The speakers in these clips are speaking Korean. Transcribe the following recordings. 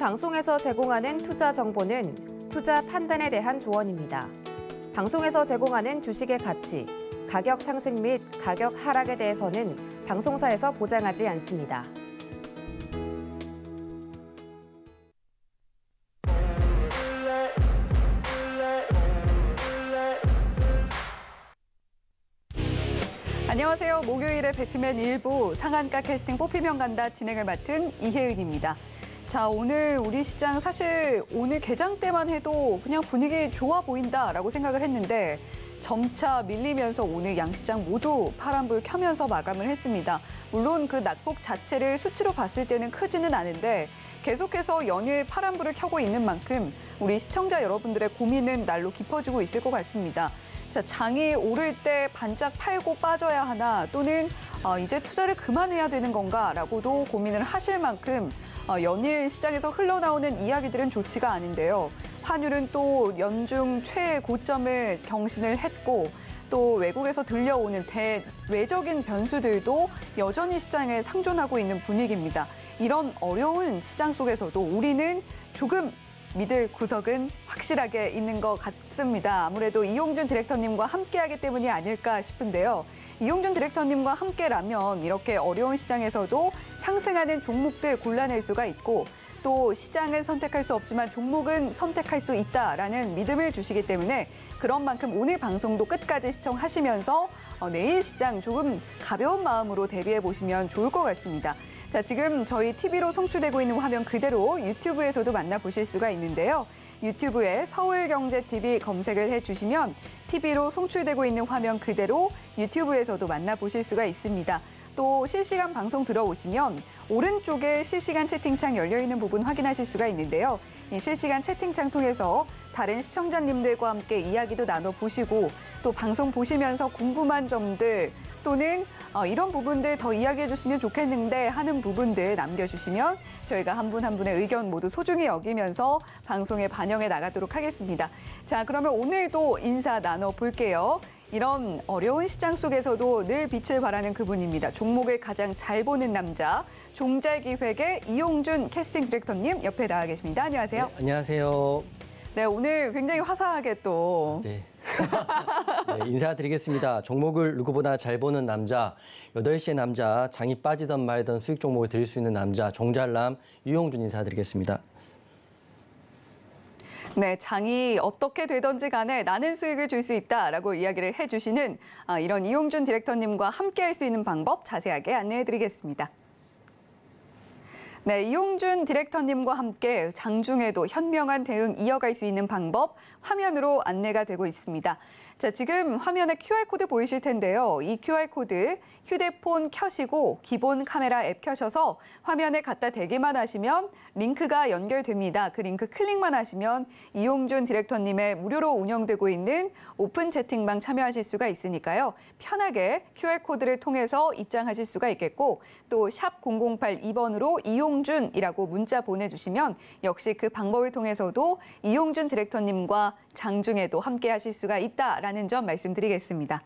방송에서 제공하는 투자 정보는 투자 판단에 대한 조언입니다. 방송에서 제공하는 주식의 가치, 가격 상승 및 가격 하락에 대해서는 방송사에서 보장하지 않습니다. 안녕하세요. 목요일에 배트맨 일부 상한가 캐스팅 뽑히면 간다 진행을 맡은 이혜은입니다. 자, 오늘 우리 시장 사실 오늘 개장 때만 해도 그냥 분위기 좋아 보인다라고 생각을 했는데 점차 밀리면서 오늘 양시장 모두 파란불 켜면서 마감을 했습니다. 물론 그 낙폭 자체를 수치로 봤을 때는 크지는 않은데 계속해서 연일 파란불을 켜고 있는 만큼 우리 시청자 여러분들의 고민은 날로 깊어지고 있을 것 같습니다. 자, 장이 오를 때 반짝 팔고 빠져야 하나 또는 이제 투자를 그만해야 되는 건가라고도 고민을 하실 만큼 연일 시장에서 흘러나오는 이야기들은 좋지가 않은데요. 환율은 또 연중 최고점을 경신을 했고 또 외국에서 들려오는 대외적인 변수들도 여전히 시장에 상존하고 있는 분위기입니다. 이런 어려운 시장 속에서도 우리는 조금 믿을 구석은 확실하게 있는 것 같습니다. 아무래도 이용준 디렉터님과 함께하기 때문이 아닐까 싶은데요. 이용준 디렉터님과 함께라면 이렇게 어려운 시장에서도 상승하는 종목들 골라낼 수가 있고 또 시장은 선택할 수 없지만 종목은 선택할 수 있다라는 믿음을 주시기 때문에 그런 만큼 오늘 방송도 끝까지 시청하시면서 내일 시장 조금 가벼운 마음으로 대비해 보시면 좋을 것 같습니다. 자, 지금 저희 TV로 송출되고 있는 화면 그대로 유튜브에서도 만나보실 수가 있는데요. 유튜브에 서울경제TV 검색을 해주시면 TV로 송출되고 있는 화면 그대로 유튜브에서도 만나보실 수가 있습니다. 또 실시간 방송 들어오시면 오른쪽에 실시간 채팅창 열려있는 부분 확인하실 수가 있는데요. 이 실시간 채팅창 통해서 다른 시청자님들과 함께 이야기도 나눠보시고 또 방송 보시면서 궁금한 점들 또는 이런 부분들 더 이야기해 줬으면 좋겠는데 하는 부분들 남겨주시면 저희가 한 분 한 분의 의견 모두 소중히 여기면서 방송에 반영해 나가도록 하겠습니다. 자, 그러면 오늘도 인사 나눠볼게요. 이런 어려운 시장 속에서도 늘 빛을 발하는 그분입니다. 종목을 가장 잘 보는 남자, 종잘기획의 이용준 캐스팅 디렉터님 옆에 나와 계십니다. 안녕하세요. 네, 안녕하세요. 네, 오늘 굉장히 화사하게 또. 네. 네, 인사드리겠습니다. 종목을 누구보다 잘 보는 남자, 8시의 남자, 장이 빠지던 말던 수익 종목을 드릴 수 있는 남자, 종잘남 이용준 인사드리겠습니다. 네, 장이 어떻게 되든지 간에 나는 수익을 줄 수 있다라고 이야기를 해주시는 이런 이용준 디렉터님과 함께할 수 있는 방법 자세하게 안내해드리겠습니다. 네, 이용준 디렉터님과 함께 장중에도 현명한 대응 이어갈 수 있는 방법 화면으로 안내가 되고 있습니다. 자, 지금 화면에 QR코드 보이실 텐데요. 이 QR코드 휴대폰 켜시고 기본 카메라 앱 켜셔서 화면에 갖다 대기만 하시면 링크가 연결됩니다. 그 링크 클릭만 하시면 이용준 디렉터님의 무료로 운영되고 있는 오픈 채팅방 참여하실 수가 있으니까요. 편하게 QR코드를 통해서 입장하실 수가 있겠고 또 샵 0082번으로 이용준이라고 문자 보내주시면 역시 그 방법을 통해서도 이용준 디렉터님과 장중에도 함께 하실 수가 있다라는 점 말씀드리겠습니다.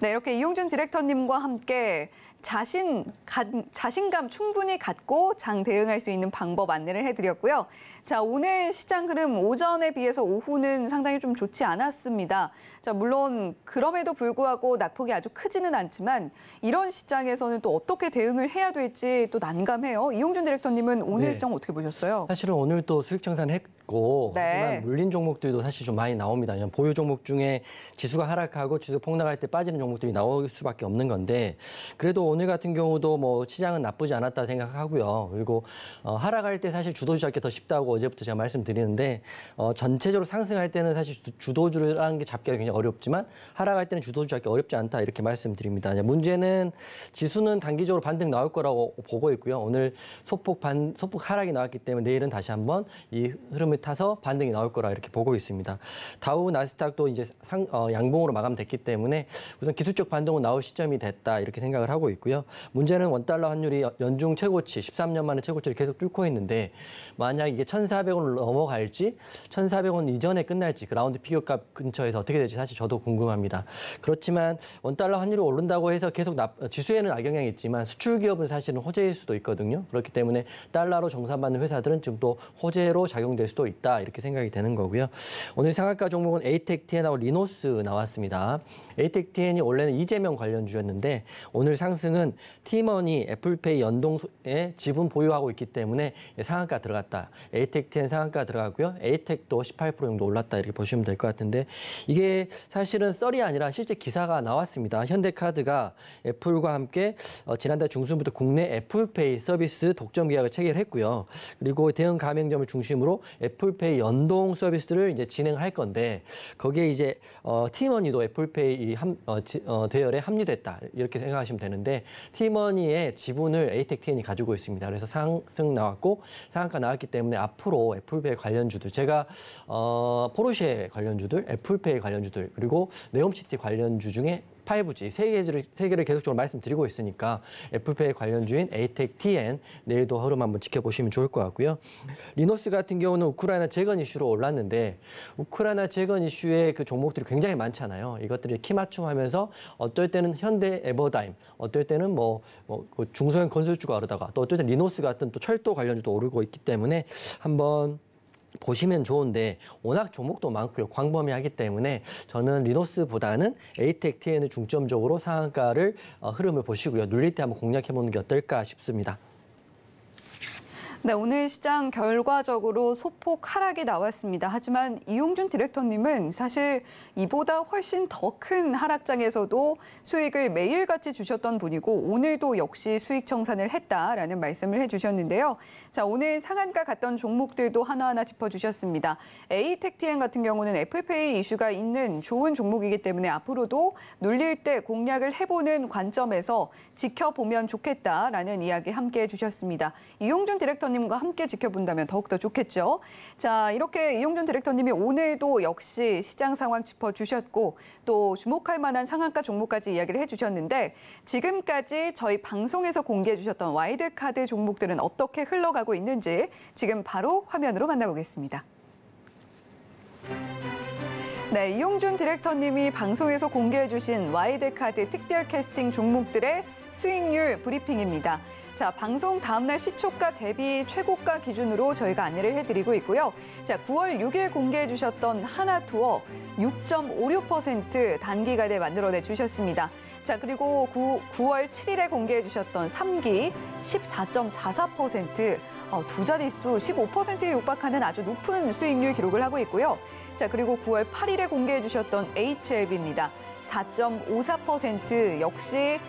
네, 이렇게 이용준 디렉터님과 함께 자신감 충분히 갖고 장 대응할 수 있는 방법 안내를 해드렸고요. 자, 오늘 시장 흐름 오전에 비해서 오후는 상당히 좀 좋지 않았습니다. 자, 물론 그럼에도 불구하고 낙폭이 아주 크지는 않지만 이런 시장에서는 또 어떻게 대응을 해야 될지 또 난감해요. 이용준 디렉터님은 오늘 시장 어떻게 보셨어요? 사실은 오늘 또 수익 청산했고 하지만 물린 종목들도 사실 좀 많이 나옵니다. 보유 종목 중에 지수가 하락하고 지수가 폭락할 때 빠지는 종목들이 나올 수밖에 없는 건데 그래도 오늘 같은 경우도 뭐 시장은 나쁘지 않았다 생각하고요. 그리고 하락할 때 사실 주도주 잡기 더 쉽다고 어제부터 제가 말씀드리는데 전체적으로 상승할 때는 사실 주도주라는 게 잡기가 굉장히 어렵지만 하락할 때는 주도주 잡기 어렵지 않다 이렇게 말씀드립니다. 문제는 지수는 단기적으로 반등 나올 거라고 보고 있고요. 오늘 소폭 하락이 나왔기 때문에 내일은 다시 한번 이 흐름을 타서 반등이 나올 거라 이렇게 보고 있습니다. 다우 나스닥도 이제 양봉으로 마감됐기 때문에 우선 기술적 반등은 나올 시점이 됐다 이렇게 생각을 하고 있고요. 문제는 원달러 환율이 연중 최고치, 13년 만에 최고치를 계속 뚫고 있는데 만약 이게 1,400원을 넘어갈지 1,400원 이전에 끝날지 그 라운드 피겨값 근처에서 어떻게 될지 사실 저도 궁금합니다. 그렇지만 원달러 환율이 오른다고 해서 계속 지수에는 악영향이 있지만 수출 기업은 사실은 호재일 수도 있거든요. 그렇기 때문에 달러로 정산받는 회사들은 지금 또 호재로 작용될 수도 있다 이렇게 생각이 되는 거고요. 오늘 상한가 종목은 에이텍TN하고 리노스 나왔습니다. 에이텍TN이 원래는 이재명 관련주였는데 오늘 상승은 티머니 애플페이 연동에 지분 보유하고 있기 때문에 상한가 들어갔다. 에이텍TN 상한가 들어가고요. 에이텍도 18% 정도 올랐다 이렇게 보시면 될 것 같은데 이게 사실은 썰이 아니라 실제 기사가 나왔습니다. 현대카드가 애플과 함께 지난달 중순부터 국내 애플페이 서비스 독점 계약을 체결했고요. 그리고 대형 가맹점을 중심으로 애플페이 연동 서비스를 이제 진행할 건데 거기에 이제 티머니도 애플페이 대열에 합류됐다 이렇게 생각하시면 되는데 티머니의 지분을 에이텍TN이 가지고 있습니다. 그래서 상승 나왔고 상한가 나왔기 때문에 앞으로 애플페이 관련주들 제가 포르쉐 관련주들, 애플페이 관련주들 그리고 네옴시티 관련주 중에 5G 세 개를 계속적으로 말씀드리고 있으니까 애플페이 관련주인 에이텍TN 내일도 흐름 한번 지켜보시면 좋을 것 같고요. 리노스 같은 경우는 우크라이나 재건 이슈로 올랐는데 우크라이나 재건 이슈의 그 종목들이 굉장히 많잖아요. 이것들이 키 맞춤하면서 어떨 때는 현대 에버다임, 어떨 때는 중소형 건설주가 오르다가 또 어떨 때는 리노스 같은 또 철도 관련주도 오르고 있기 때문에 한번 보시면 좋은데 워낙 종목도 많고요. 광범위하기 때문에 저는 리노스보다는 에이텍TN을 중점적으로 상한가를 흐름을 보시고요. 눌릴 때 한번 공략해보는 게 어떨까 싶습니다. 네, 오늘 시장 결과적으로 소폭 하락이 나왔습니다. 하지만 이용준 디렉터님은 사실 이보다 훨씬 더 큰 하락장에서도 수익을 매일같이 주셨던 분이고 오늘도 역시 수익 청산을 했다라는 말씀을 해주셨는데요. 자, 오늘 상한가 갔던 종목들도 하나하나 짚어주셨습니다. 에이텍TN 같은 경우는 애플페이 이슈가 있는 좋은 종목이기 때문에 앞으로도 눌릴 때 공략을 해보는 관점에서 지켜보면 좋겠다라는 이야기 함께 해주셨습니다. 이용준 디렉터님과 함께 지켜본다면 더욱더 좋겠죠. 자, 이렇게 이용준 디렉터님이 오늘도 역시 시장 상황 짚어주셨고 또 주목할 만한 상한가 종목까지 이야기를 해주셨는데 지금까지 저희 방송에서 공개해 주셨던 와이드카드 종목들은 어떻게 흘러가고 있는지 지금 바로 화면으로 만나보겠습니다. 네, 이용준 디렉터님이 방송에서 공개해 주신 와이드카드 특별 캐스팅 종목들의 수익률 브리핑입니다. 자, 방송 다음날 시초가 대비 최고가 기준으로 저희가 안내를 해드리고 있고요. 자, 9월 6일 공개해 주셨던 하나투어 6.56% 단기간에 만들어내 주셨습니다. 자, 그리고 9월 7일에 공개해 주셨던 3기 14.44%, 두 자릿수 15%에 육박하는 아주 높은 수익률 기록을 하고 있고요. 자, 그리고 9월 8일에 공개해 주셨던 HLB입니다. 4.54% 역시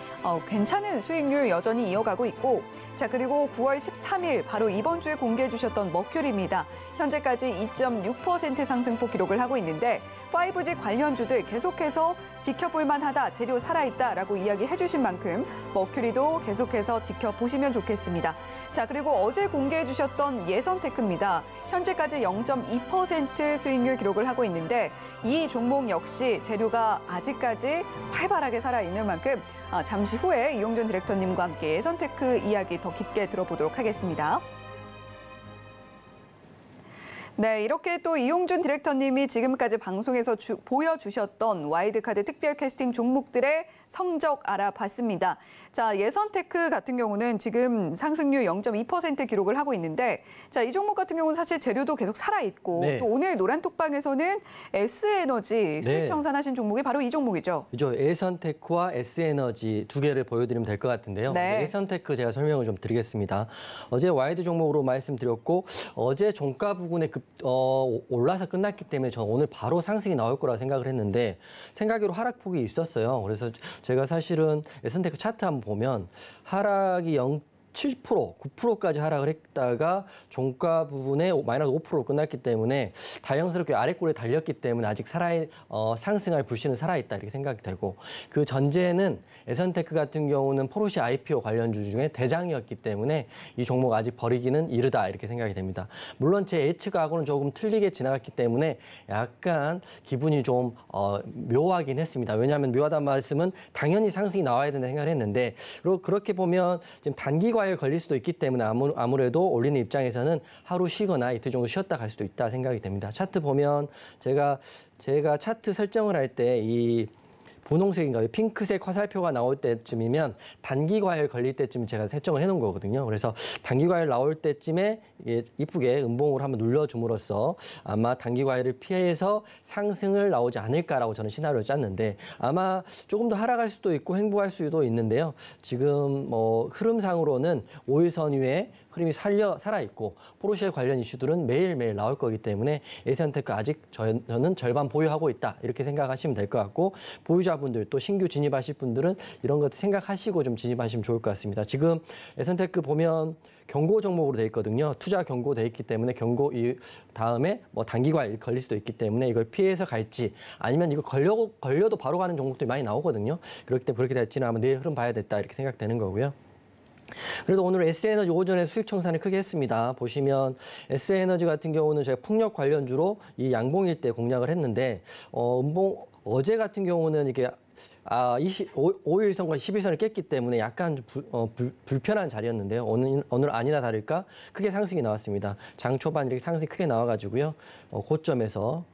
괜찮은 수익률 여전히 이어가고 있고 자 그리고 9월 13일 바로 이번 주에 공개해 주셨던 머큐리입니다. 현재까지 2.6% 상승폭 기록을 하고 있는데 5G 관련주들 계속해서 지켜볼 만하다, 재료 살아있다라고 이야기해 주신 만큼 머큐리도 계속해서 지켜보시면 좋겠습니다. 자 그리고 어제 공개해 주셨던 예선테크입니다. 현재까지 0.2% 수익률 기록을 하고 있는데 이 종목 역시 재료가 아직까지 활발하게 살아있는 만큼 잠시 후에 이용준 디렉터님과 함께 예선테크 이야기 더 깊게 들어보도록 하겠습니다. 네, 이렇게 또 이용준 디렉터님이 지금까지 방송에서 보여주셨던 와이드카드 특별 캐스팅 종목들의 성적 알아봤습니다. 자, 예선테크 같은 경우는 지금 상승률 0.2% 기록을 하고 있는데 자, 이 종목 같은 경우는 사실 재료도 계속 살아있고 네. 또 오늘 노란톡방에서는 S에너지 수익 청산하신 종목이 바로 이 종목이죠. 그죠. 예선테크와 S에너지 두 개를 보여드리면 될 것 같은데요. 네. 예선테크 제가 설명을 좀 드리겠습니다. 어제 와이드 종목으로 말씀드렸고 어제 종가 부근에 올라서 끝났기 때문에 저는 오늘 바로 상승이 나올 거라 생각을 했는데 생각외로 하락폭이 있었어요. 그래서 제가 사실은 예선테크 차트 한번 보면 하락이 7%, 9%까지 하락을 했다가 종가 부분에 마이너스 5%로 끝났기 때문에 다행스럽게 아래골에 달렸기 때문에 아직 상승할 불씨는 살아있다 이렇게 생각이 되고, 그 전제는 에선테크 같은 경우는 포르쉐 IPO 관련주 중에 대장이었기 때문에 이 종목 아직 버리기는 이르다 이렇게 생각이 됩니다. 물론 제 예측하고는 조금 틀리게 지나갔기 때문에 약간 기분이 좀 묘하긴 했습니다. 왜냐하면 묘하다는 말씀은 당연히 상승이 나와야 된다 생각을 했는데, 그리고 그렇게 보면 지금 단기 과열 걸릴 수도 있기 때문에 아무래도 올리는 입장에서는 하루 쉬거나 이틀 정도 쉬었다 갈 수도 있다 생각이 됩니다. 차트 보면 제가 차트 설정을 할 때 이 분홍색인가요? 핑크색 화살표가 나올 때쯤이면 단기 과열 걸릴 때쯤 제가 설정을 해놓은 거거든요. 그래서 단기 과열 나올 때쯤에 이쁘게 음봉을 한번 눌러줌으로써 아마 단기 과열을 피해서 상승을 나오지 않을까라고 저는 시나리오를 짰는데, 아마 조금 더 하락할 수도 있고 횡보할 수도 있는데요. 지금 흐름상으로는 5일선 위에 흐름이 살아있고 포르쉐 관련 이슈들은 매일매일 나올 거기 때문에 에선테크 아직 저는 절반 보유하고 있다 이렇게 생각하시면 될 것 같고, 보유자분들 또 신규 진입하실 분들은 이런 것도 생각하시고 좀 진입하시면 좋을 것 같습니다. 지금 에선테크 보면 경고 종목으로 돼 있거든요. 투자 경고 돼 있기 때문에 경고 다음에 단기 과열 걸릴 수도 있기 때문에 이걸 피해서 갈지, 아니면 이거 걸려도 바로 가는 종목들이 많이 나오거든요. 그렇기 때문에 그렇게 될지는 아마 내일 흐름 봐야 됐다 이렇게 생각되는 거고요. 그래도 오늘 S에너지 오전에 수익 청산을 크게 했습니다. 보시면 S에너지 같은 경우는 제가 풍력 관련주로 이 양봉일 때 공략을 했는데, 어제 같은 경우는 이게 5일선과 10일선을 깼기 때문에 약간 불편한 자리였는데요. 오늘 아니나 다를까 크게 상승이 나왔습니다. 장 초반 이렇게 상승이 크게 나와가지고요. 고점에서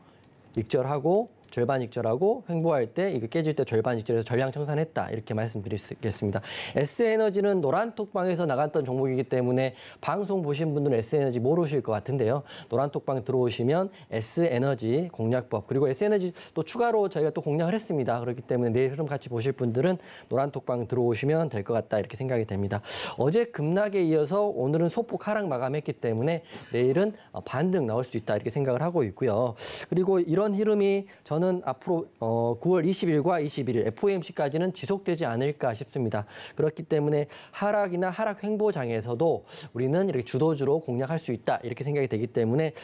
익절하고 절반 익절하고 횡보할 때 이거 깨질 때 절반 익절해서 전량 청산했다 이렇게 말씀드리겠습니다. S에너지는 노란톡방에서 나갔던 종목이기 때문에 방송 보신 분들은 S에너지 모르실 것 같은데요. 노란톡방 들어오시면 S에너지 공략법, 그리고 S에너지 또 추가로 저희가 또 공략을 했습니다. 그렇기 때문에 내일 흐름 같이 보실 분들은 노란톡방 들어오시면 될 것 같다 이렇게 생각이 됩니다. 어제 급락에 이어서 오늘은 소폭 하락 마감했기 때문에 내일은 반등 나올 수 있다 이렇게 생각을 하고 있고요. 그리고 이런 흐름이 저는 앞으로 9월 20일과 21일 FOMC까지는 지속되지 않을까 싶습니다. 그렇기 때문에 하락이나 하락 횡보장에서도 우리는 이렇게 주도주로 공략할 수 있다 이렇게 생각이 되기 때문에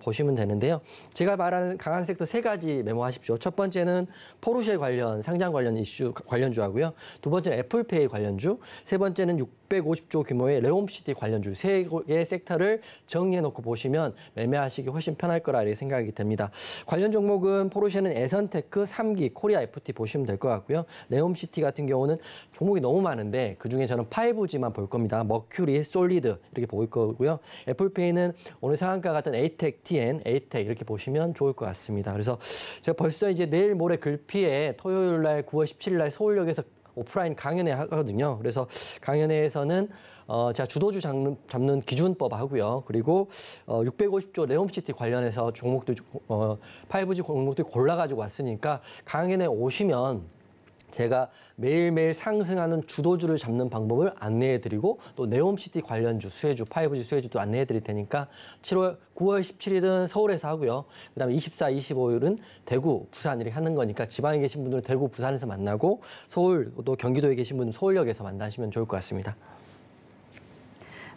보시면 되는데요. 제가 말하는 강한 섹터 3가지 메모하십시오. 첫 번째는 포르쉐 관련 상장 관련 이슈 관련주하고요. 두 번째는 애플페이 관련주, 세 번째는 650조 규모의 레옴시티 관련주, 3개의 섹터를 정리해놓고 보시면 매매하시기 훨씬 편할 거라 생각이 됩니다. 관련 종목은 포르쉐는 에선테크, 3기, 코리아 FT 보시면 될 것 같고요. 레옴시티 같은 경우는 종목이 너무 많은데 그중에 저는 5G만 볼 겁니다. 머큐리, 솔리드 이렇게 볼 거고요. 애플페이는 오늘 상한가 같은 에이텍, TN, 에이텍 이렇게 보시면 좋을 것 같습니다. 그래서 제가 벌써 이제 내일 모레 글피에 토요일 날 9월 17일 날 서울역에서 오프라인 강연회 하거든요. 그래서 강연회에서는 제가 주도주 잡는 기준법 하고요. 그리고 650조 레옴시티 관련해서 종목들 5G 종목들 골라가지고 왔으니까 강연회 오시면 제가 매일매일 상승하는 주도주를 잡는 방법을 안내해드리고 또 네옴시티 관련주, 수혜주, 5G 수혜주도 안내해드릴 테니까 9월 17일은 서울에서 하고요. 그다음에 24, 25일은 대구, 부산 이렇게 하는 거니까 지방에 계신 분들은 대구, 부산에서 만나고 서울, 또 경기도에 계신 분들은 서울역에서 만나시면 좋을 것 같습니다.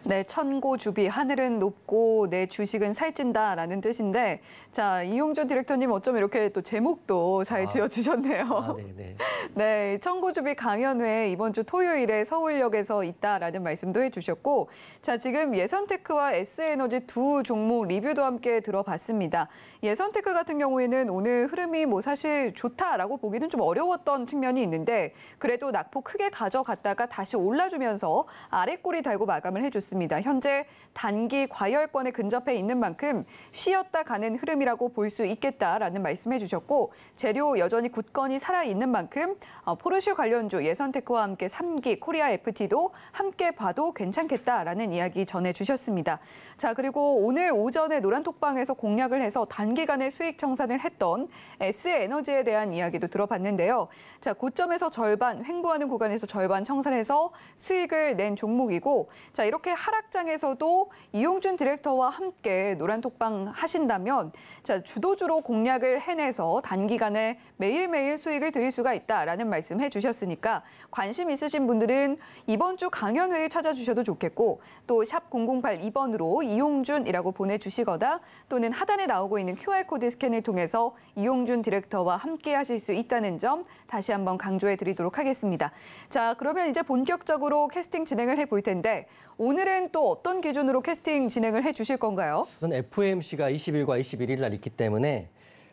네, 천고주비, 하늘은 높고 내 주식은 살찐다라는 뜻인데, 자, 이용준 디렉터님 어쩜 이렇게 또 제목도 잘 지어주셨네요. 네네. 네, 천고주비 강연회 이번 주 토요일에 서울역에서 있다라는 말씀도 해주셨고, 자, 지금 예선테크와 S에너지 두 종목 리뷰도 함께 들어봤습니다. 예선테크 같은 경우에는 오늘 흐름이 사실 좋다라고 보기는 좀 어려웠던 측면이 있는데, 그래도 낙폭 크게 가져갔다가 다시 올라주면서 아래꼬리 달고 마감을 해줬습니다. 현재 단기 과열권에 근접해 있는 만큼 쉬었다 가는 흐름이라고 볼 수 있겠다라는 말씀해 주셨고, 재료 여전히 굳건히 살아있는 만큼 포르쉐 관련주 예선테크와 함께 3기 코리아 FT도 함께 봐도 괜찮겠다라는 이야기 전해주셨습니다. 자, 그리고 오늘 오전에 노란톡방에서 공략을 해서 단기간에 수익 청산을 했던 S에너지에 대한 이야기도 들어봤는데요. 자, 고점에서 절반, 횡보하는 구간에서 절반 청산해서 수익을 낸 종목이고, 자, 이렇게 하락장에서도 이용준 디렉터와 함께 노란톡방 하신다면 자, 주도주로 공략을 해내서 단기간에 매일매일 수익을 드릴 수가 있다. 있다라는 말씀 해주셨으니까 관심 있으신 분들은 이번 주 강연회를 찾아주셔도 좋겠고 또 샵 0082번으로 이용준이라고 보내주시거나 또는 하단에 나오고 있는 QR코드 스캔을 통해서 이용준 디렉터와 함께 하실 수 있다는 점 다시 한번 강조해 드리도록 하겠습니다. 자, 그러면 이제 본격적으로 캐스팅 진행을 해볼 텐데 오늘은 또 어떤 기준으로 캐스팅 진행을 해주실 건가요? 우선 FOMC가 20일과 21일 날 있기 때문에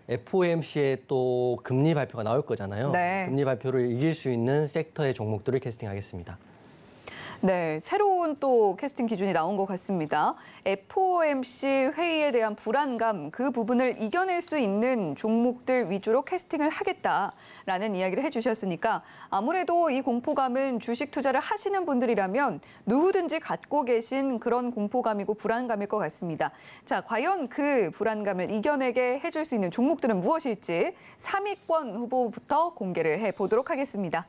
FOMC에 또 금리 발표가 나올 거잖아요. 네. 금리 발표를 이길 수 있는 섹터의 종목들을 캐스팅하겠습니다. 네, 새로운 또 캐스팅 기준이 나온 것 같습니다. FOMC 회의에 대한 불안감, 그 부분을 이겨낼 수 있는 종목들 위주로 캐스팅을 하겠다라는 이야기를 해주셨으니까 아무래도 이 공포감은 주식 투자를 하시는 분들이라면 누구든지 갖고 계신 그런 공포감이고 불안감일 것 같습니다. 자, 과연 그 불안감을 이겨내게 해줄 수 있는 종목들은 무엇일지 3위권 후보부터 공개를 해보도록 하겠습니다.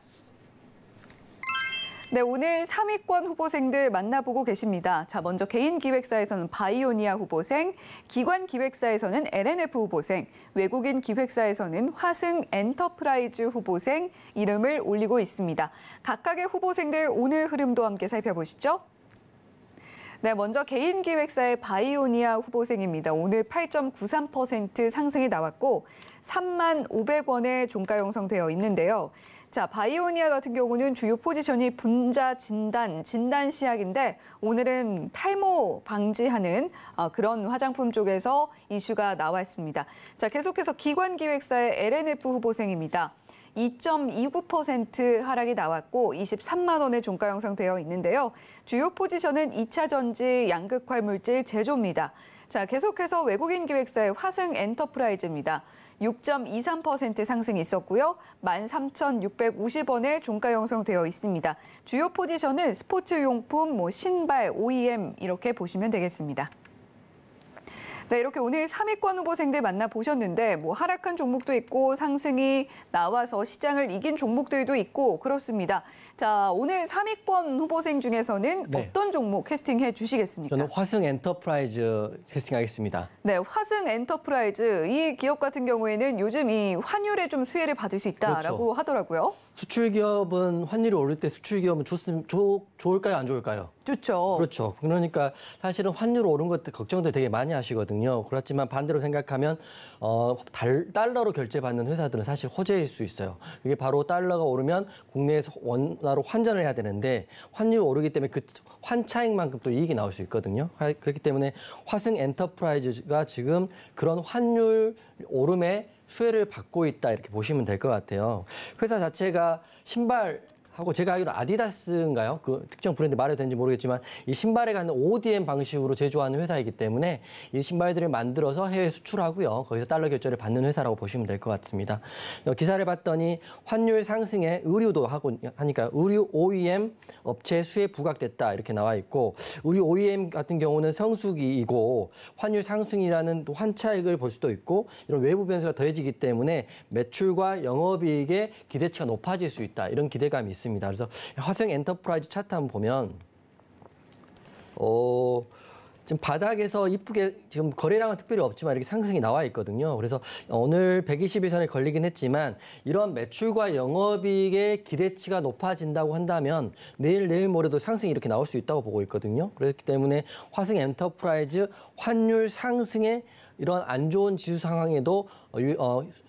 네, 오늘 3위권 후보생들 만나보고 계십니다. 자, 먼저 개인 기획사에서는 바이오니아 후보생, 기관 기획사에서는 LNF 후보생, 외국인 기획사에서는 화승 엔터프라이즈 후보생 이름을 올리고 있습니다. 각각의 후보생들 오늘 흐름도 함께 살펴보시죠. 네, 먼저 개인 기획사의 바이오니아 후보생입니다. 오늘 8.93% 상승이 나왔고 35,500원에 종가 형성되어 있는데요. 자, 바이오니아 같은 경우는 주요 포지션이 분자 진단 시약인데 오늘은 탈모 방지하는 그런 화장품 쪽에서 이슈가 나왔습니다. 자, 계속해서 기관 기획사의 LNF 후보생입니다. 2.29% 하락이 나왔고 23만 원의 종가 형성되어 있는데요. 주요 포지션은 2차 전지, 양극화 물질, 제조입니다. 자, 계속해서 외국인 기획사의 화승 엔터프라이즈입니다. 6.23% 상승이 있었고요. 13,650원에 종가 형성되어 있습니다. 주요 포지션은 스포츠용품, 신발, OEM 이렇게 보시면 되겠습니다. 네, 이렇게 오늘 3위권 후보생들 만나보셨는데 하락한 종목도 있고 상승이 나와서 시장을 이긴 종목들도 있고 그렇습니다. 자, 오늘 3위권 후보생 중에서는 어떤 종목 캐스팅해 주시겠습니까? 저는 화승 엔터프라이즈 캐스팅하겠습니다. 네, 화승 엔터프라이즈 이 기업 같은 경우에는 요즘 이 환율에 좀 수혜를 받을 수 있다라고 하더라고요. 수출 기업은 환율이 오를 때 수출 기업은 좋을까요, 안 좋을까요? 좋죠. 그렇죠. 그러니까 사실은 환율 오른 것들 걱정들 되게 많이 하시거든요. 그렇지만 반대로 생각하면 달러로 결제받는 회사들은 사실 호재일 수 있어요. 이게 바로 달러가 오르면 국내에서 원화로 환전을 해야 되는데 환율이 오르기 때문에 그 환차익만큼 또 이익이 나올 수 있거든요. 그렇기 때문에 화승 엔터프라이즈가 지금 그런 환율 오름에 수혜를 받고 있다 이렇게 보시면 될 것 같아요. 회사 자체가 신발하고 제가 알기로 아디다스인가요? 그 특정 브랜드 말해도 되는지 모르겠지만 이 신발에 가는 ODM 방식으로 제조하는 회사이기 때문에 이 신발들을 만들어서 해외 수출하고요. 거기서 달러 결제를 받는 회사라고 보시면 될 것 같습니다. 기사를 봤더니 환율 상승에 의류도 하고 하니까 의류 OEM 업체 수혜 부각됐다 이렇게 나와 있고 의류 OEM 같은 경우는 성수기이고 환율 상승이라는 또 환차익을 볼 수도 있고 이런 외부 변수가 더해지기 때문에 매출과 영업이익의 기대치가 높아질 수 있다 이런 기대감이 있습니다. 그래서 화승 엔터프라이즈 차트 한번 보면 지금 바닥에서 이쁘게 지금 거래량은 특별히 없지만 이렇게 상승이 나와 있거든요. 그래서 오늘 121선에 걸리긴 했지만 이런 매출과 영업이익의 기대치가 높아진다고 한다면 내일 모레도 상승이 이렇게 나올 수 있다고 보고 있거든요. 그렇기 때문에 화승 엔터프라이즈 환율 상승에 이런 안 좋은 지수 상황에도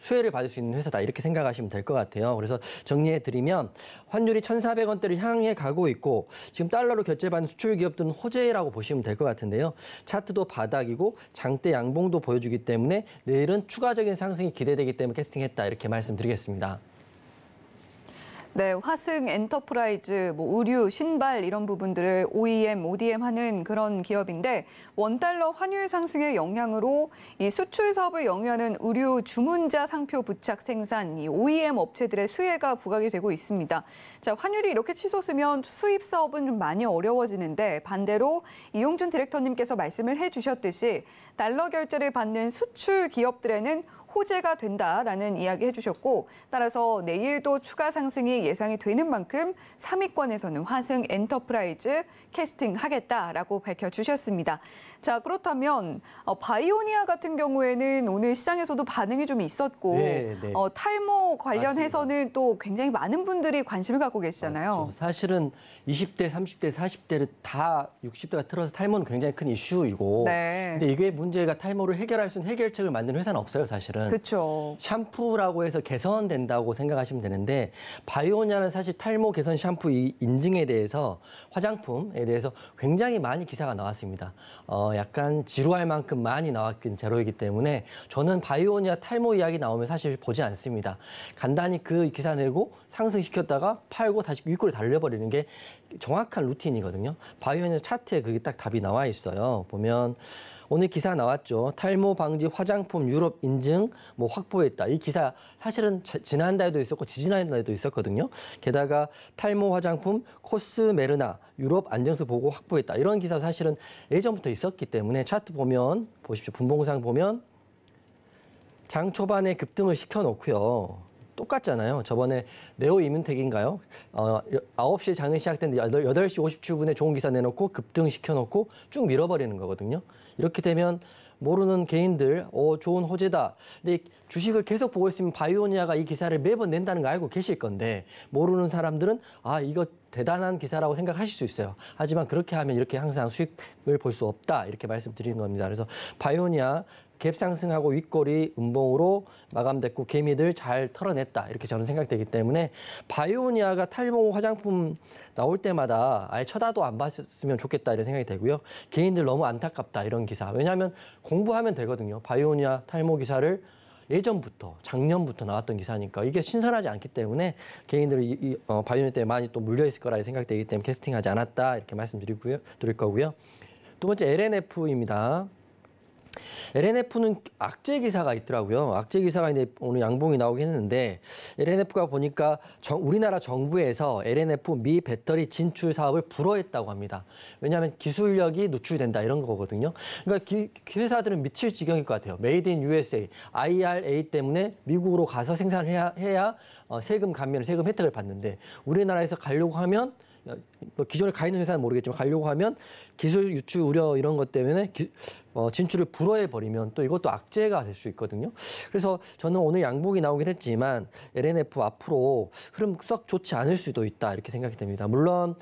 수혜를 받을 수 있는 회사다 이렇게 생각하시면 될 것 같아요. 그래서 정리해드리면 환율이 1,400원대를 향해 가고 있고 지금 달러로 결제받는 수출 기업들은 호재라고 보시면 될 것 같은데요. 차트도 바닥이고 장대 양봉도 보여주기 때문에 내일은 추가적인 상승이 기대되기 때문에 캐스팅했다 이렇게 말씀드리겠습니다. 네, 화승 엔터프라이즈, 의류, 신발 이런 부분들을 OEM, ODM 하는 그런 기업인데 원달러 환율 상승의 영향으로 이 수출 사업을 영위하는 의류 주문자 상표 부착 생산, 이 OEM 업체들의 수혜가 부각이 되고 있습니다. 자, 환율이 이렇게 치솟으면 수입 사업은 좀 많이 어려워지는데 반대로 이용준 디렉터님께서 말씀을 해주셨듯이 달러 결제를 받는 수출 기업들에는 호재가 된다라는 이야기 해주셨고 따라서 내일도 추가 상승이 예상이 되는 만큼 3위권에서는 화승 엔터프라이즈 캐스팅하겠다라고 밝혀주셨습니다. 자, 그렇다면 바이오니아 같은 경우에는 오늘 시장에서도 반응이 좀 있었고 탈모 관련해서는 맞습니다. 또 굉장히 많은 분들이 관심을 갖고 계시잖아요. 맞죠. 사실은 20대, 30대, 40대를 다 60대가 틀어서 탈모는 굉장히 큰 이슈이고 근데 이게 문제가 탈모를 해결할 수 있는 해결책을 만드는 회사는 없어요, 사실은. 그렇죠. 샴푸라고 해서 개선된다고 생각하시면 되는데 바이오니아는 사실 탈모 개선 샴푸 인증에 대해서 화장품에 대해서 굉장히 많이 기사가 나왔습니다. 약간 지루할 만큼 많이 나왔긴 제로이기 때문에 저는 바이오니아 탈모 이야기 나오면 사실 보지 않습니다. 간단히 그 기사 내고 상승시켰다가 팔고 다시 윗골에 달려버리는 게 정확한 루틴이거든요. 바이오니아 차트에 그게 딱 답이 나와 있어요. 보면 오늘 기사 나왔죠. 탈모 방지 화장품 유럽 인증 확보했다. 이 기사 사실은 지난달에도 있었고 지지난달에도 있었거든요. 게다가 탈모 화장품 코스메르나 유럽 안정성 보고 확보했다. 이런 기사 사실은 예전부터 있었기 때문에 차트 보면 보십시오. 분봉상 보면 장 초반에 급등을 시켜놓고요. 똑같잖아요. 저번에 네오 이문텍인가요? 9시에 장이 시작됐는데 8시 57분에 좋은 기사 내놓고 급등 시켜놓고 쭉 밀어버리는 거거든요. 이렇게 되면 모르는 개인들 좋은 호재다. 근데 주식을 계속 보고 있으면 바이오니아가 이 기사를 매번 낸다는 거 알고 계실 건데 모르는 사람들은 이거 대단한 기사라고 생각하실 수 있어요. 하지만 그렇게 하면 이렇게 항상 수익을 볼 수 없다. 이렇게 말씀드리는 겁니다. 그래서 바이오니아 갭 상승하고 윗골이 음봉으로 마감됐고 개미들 잘 털어냈다. 이렇게 저는 생각되기 때문에 바이오니아가 탈모 화장품 나올 때마다 아예 쳐다도 안 봤으면 좋겠다 이런 생각이 되고요. 개인들 너무 안타깝다 이런 기사. 왜냐하면 공부하면 되거든요. 바이오니아 탈모 기사를 예전부터 작년부터 나왔던 기사니까 이게 신선하지 않기 때문에 개인들이 바이오니아 때문에 많이 또 물려있을 거라 생각되기 때문에 캐스팅하지 않았다 이렇게 말씀드릴 거고요. 두 번째 LNF입니다. LNF는 악재 기사가 있더라고요. 악재 기사가 이제 오늘 양봉이 나오긴 했는데 LNF가 보니까 우리나라 정부에서 LNF 미 배터리 진출 사업을 불허했다고 합니다. 왜냐하면 기술력이 누출된다 이런 거거든요. 그러니까 회사들은 미칠 지경일 것 같아요. 메이드 인 USA, IRA 때문에 미국으로 가서 생산을 해야 세금 감면을 세금 혜택을 받는데 우리나라에서 가려고 하면 기존에 가 있는 회사는 모르겠지만 가려고 하면 기술 유출 우려 이런 것 때문에 진출을 불허해버리면 또 이것도 악재가 될 수 있거든요. 그래서 저는 오늘 양봉이 나오긴 했지만 LNF 앞으로 흐름 썩 좋지 않을 수도 있다 이렇게 생각이 됩니다. 물론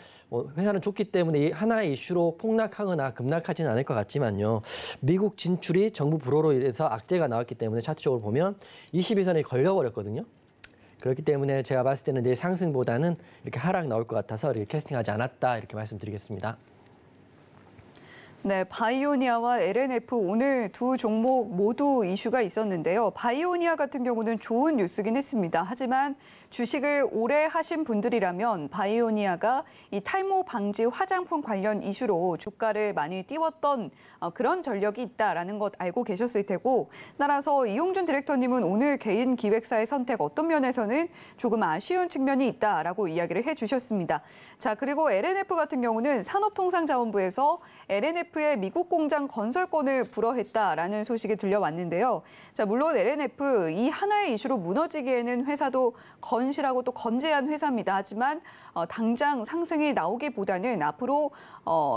회사는 좋기 때문에 하나의 이슈로 폭락하거나 급락하지는 않을 것 같지만요. 미국 진출이 정부 불허로 인해서 악재가 나왔기 때문에 차트적으로 보면 22선에 걸려버렸거든요. 그렇기 때문에 제가 봤을 때는 내일 상승보다는 이렇게 하락 나올 것 같아서 이렇게 캐스팅하지 않았다 이렇게 말씀드리겠습니다. 네, 바이오니아와 LNF 오늘 두 종목 모두 이슈가 있었는데요. 바이오니아 같은 경우는 좋은 뉴스긴 했습니다. 하지만 주식을 오래 하신 분들이라면 바이오니아가 이 탈모 방지 화장품 관련 이슈로 주가를 많이 띄웠던 그런 전력이 있다라는 것 알고 계셨을 테고 따라서 이용준 디렉터님은 오늘 개인 기획사의 선택 어떤 면에서는 조금 아쉬운 측면이 있다라고 이야기를 해주셨습니다. 자, 그리고 LNF 같은 경우는 산업통상자원부에서 LNF의 미국 공장 건설권을 불허했다라는 소식이 들려왔는데요. 자, 물론 LNF 이 하나의 이슈로 무너지기에는 회사도 건실하고 또 건재한 회사입니다. 하지만 당장 상승이 나오기보다는 앞으로